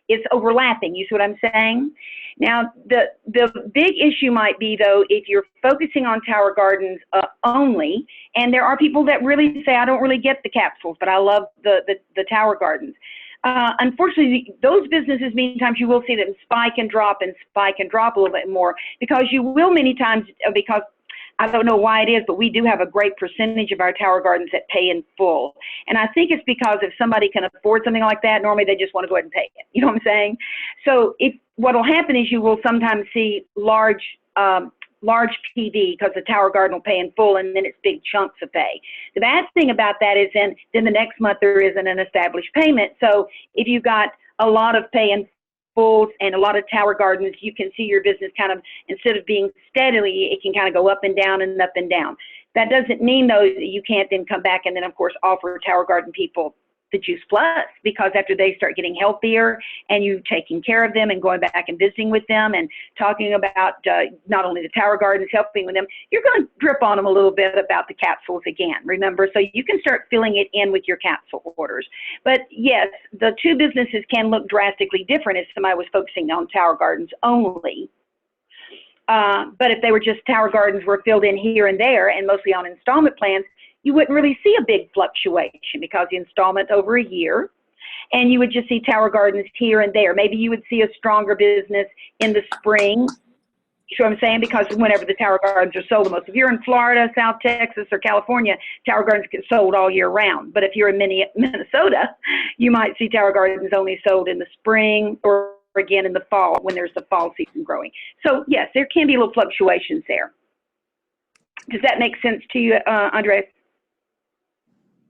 it's overlapping. You see what I'm saying? Now, the big issue might be, though, if you're focusing on Tower Gardens only, and there are people that really say, I don't really get the capsules, but I love the Tower Gardens. Unfortunately, those businesses, many times you will see them spike and drop a little bit more, because you will many times, because I don't know why it is, but we do have a great percentage of our Tower Gardens that pay in full. And I think it's because if somebody can afford something like that, normally they just want to go ahead and pay it. You know what I'm saying? So what will happen is you will sometimes see large PD, because the Tower Garden will pay in full, and then it's big chunks of pay. The bad thing about that is then the next month there isn't an established payment. So if you've got a lot of pay in fulls and a lot of Tower Gardens, you can see your business kind of, instead of being steadily, it can kind of go up and down and up and down. That doesn't mean, though, that you can't then come back and then, of course, offer Tower Garden people the Juice Plus, because after they start getting healthier and you taking care of them and going back and visiting with them and talking about not only the Tower Gardens, helping with them, you're going to drip on them a little bit about the capsules again, remember? So you can start filling it in with your capsule orders. But yes, the two businesses can look drastically different if somebody was focusing on Tower Gardens only. But if they were just Tower Gardens were filled in here and there and mostly on installment plans, you wouldn't really see a big fluctuation, because the installment's over a year, and you would just see Tower Gardens here and there. Maybe you would see a stronger business in the spring. You know what I'm saying? Because whenever the Tower Gardens are sold the most. If you're in Florida, South Texas, or California, Tower Gardens get sold all year round. But if you're in Minnesota, you might see Tower Gardens only sold in the spring or again in the fall, when there's the fall season growing. So yes, there can be little fluctuations there. Does that make sense to you, Andres?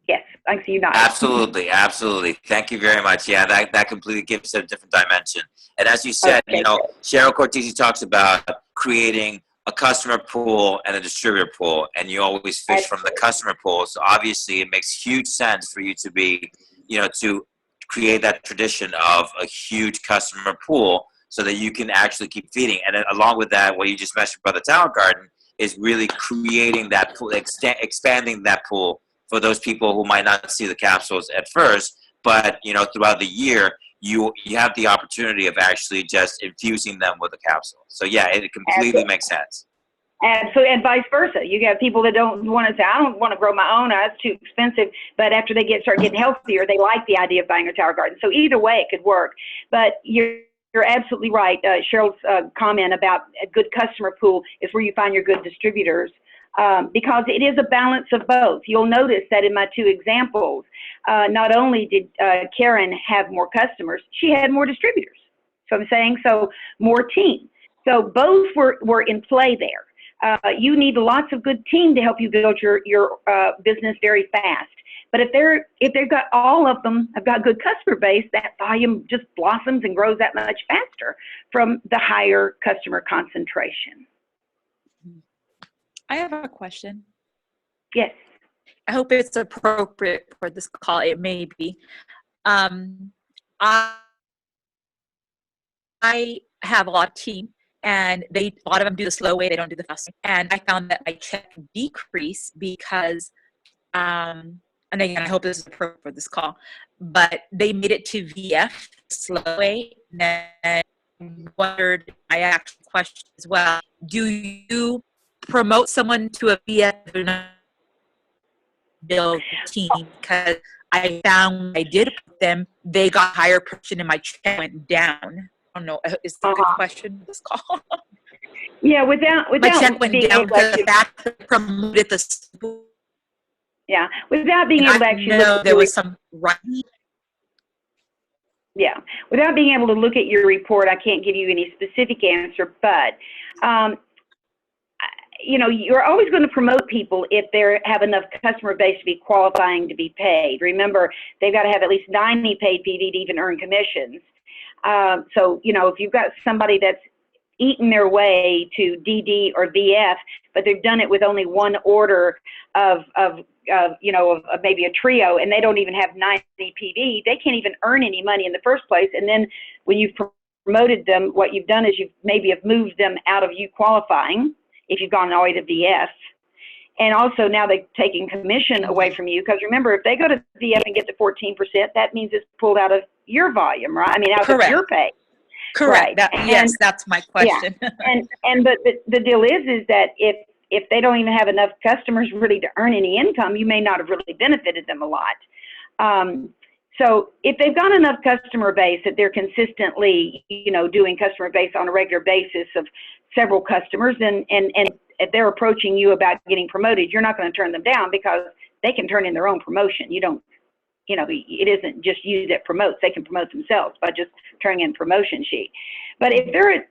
Yes, I see you not. Absolutely, absolutely. Thank you very much. Yeah, that completely gives it a different dimension. And as you said, Okay. Cheryl Cortese talks about creating a customer pool and a distributor pool, and you always fish from the customer pool. So obviously, it makes huge sense for you to be, to create that tradition of a huge customer pool, so that you can actually keep feeding. And then along with that, what you just mentioned about the Tower Garden is really creating that pool, expanding that pool for those people who might not see the capsules at first, but throughout the year, you have the opportunity of actually just infusing them with a capsule. So yeah, it completely makes sense. Absolutely, and vice versa. You have people that don't want to say, I don't want to grow my own, that's too expensive, but after they start getting healthier, they like the idea of buying a Tower Garden. So either way, it could work. But you're absolutely right. Cheryl's comment about a good customer pool is where you find your good distributors. Because it is a balance of both. You'll notice that in my two examples, not only did Karen have more customers, she had more distributors. So I'm saying, so more team. So both were in play there. You need lots of good team to help you build your business very fast. But if they've got all of them, have got good customer base, that volume just blossoms and grows that much faster from the higher customer concentration. I have a question. Yes. I hope it's appropriate for this call. It may be. I have a lot of team, and a lot of them do the slow way. They don't do the fast way. And I found that my check decrease because, and again, I hope this is appropriate for this call, but they made it to VF slow way. And I wondered, I asked a question as well. Do you promote someone to a VF build team? Because I found when I did put them, they got higher production and my check went down. I don't know. Is that a good question for this call? Yeah, without my check went being down able because to, the fact that I promoted the Yeah, without being And able to I actually know look at there your was some right. Yeah, without being able to look at your report, I can't give you any specific answer, but you know, you're always going to promote people if they have enough customer base to be qualifying to be paid. Remember, they've got to have at least 90 paid PV to even earn commissions. So, you know, if you've got somebody that's eaten their way to DD or VF, but they've done it with only one order of maybe a trio, and they don't even have 90 PV, they can't even earn any money in the first place. And then when you've promoted them, what you've done is you've maybe have moved them out of you qualifying if you've gone all the way to VF. And also now they're taking commission away from you, because remember, if they go to VF and get to 14%, that means it's pulled out of your volume, right? I mean, out of your pay. Correct. Right. Yes, that's my question. Yeah. But the deal is that if they don't even have enough customers really to earn any income, you may not have really benefited them a lot. So if they've got enough customer base that they're consistently, you know, doing customer base on a regular basis of several customers, and if they're approaching you about getting promoted, you're not going to turn them down, because they can turn in their own promotion. You don't, you know, it isn't just you that promotes. They can promote themselves by just turning in promotion sheet. But if they're at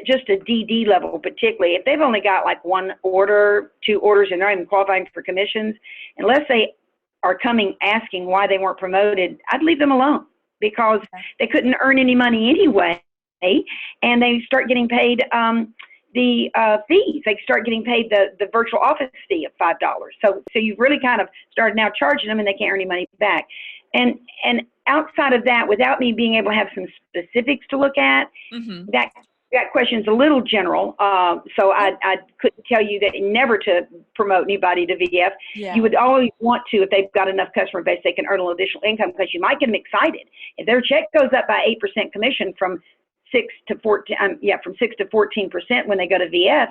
just a DD level, particularly if they've only got like one order, two orders, and they're not even qualifying for commissions, unless they are coming asking why they weren't promoted, I'd leave them alone, because they couldn't earn any money anyway, and they start getting paid the fees. They start getting paid the virtual office fee of $5. So you've really kind of started now charging them, and they can't earn any money back. And outside of that, without me being able to have some specifics to look at, that question's a little general. So I couldn't tell you that never to promote anybody to VF. Yeah. You would always want to, if they've got enough customer base, they can earn a little additional income, because you might get them excited. If their check goes up by 8% commission from 6 to 14, from 6 to 14% when they go to VF,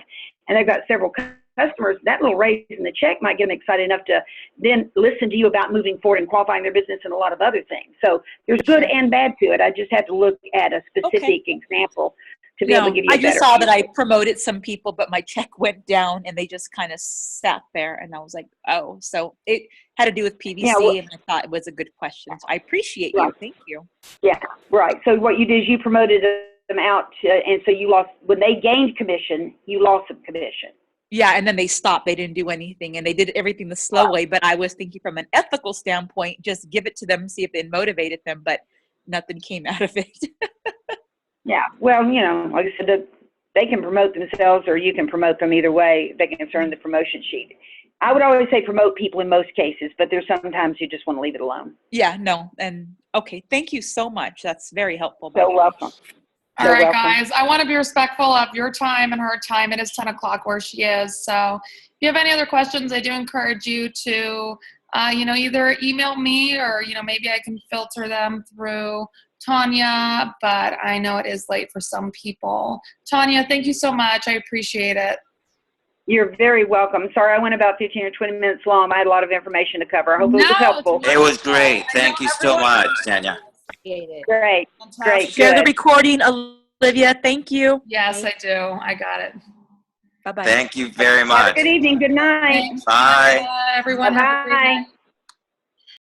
and they've got several customers, that little raise in the check might get them excited enough to then listen to you about moving forward and qualifying their business and a lot of other things. So there's good and bad to it. I just have to look at a specific example to be able to give you a I just better saw that I answer. promoted some people, but my check went down and they just kind of sat there, and I was like, oh, so it had to do with PVC, and I thought it was a good question. So I appreciate you. Thank you. Yeah, right. So what you did is you promoted them out, and so you lost, when they gained commission, you lost some commission. Yeah, and then they stopped. They didn't do anything, and they did everything the slow way. But I was thinking from an ethical standpoint, just give it to them, see if it motivated them, but nothing came out of it. Yeah, well, you know, like I said, they can promote themselves, or you can promote them. Either way, they can earn the promotion sheet. I would always say promote people in most cases, but there's sometimes you just want to leave it alone. Yeah, no, and okay, thank you so much. That's very helpful. So welcome. All right, guys, I want to be respectful of your time and her time. It is 10 o'clock where she is. So if you have any other questions, I do encourage you to, either email me, or, maybe I can filter them through Tanya, but I know it is late for some people. Tanya, thank you so much. I appreciate it. You're very welcome. Sorry, I went about 15 or 20 minutes long. I had a lot of information to cover. I hope it was helpful. It was great. Thank you so much, Tanya. Great. Great. Share the Good. recording, Olivia. Thank you. Yes, I do. I got it. Bye-bye. Thank you very Have a much. good evening. Good night. Thanks. Bye. Everyone. Have a great Bye-bye. night.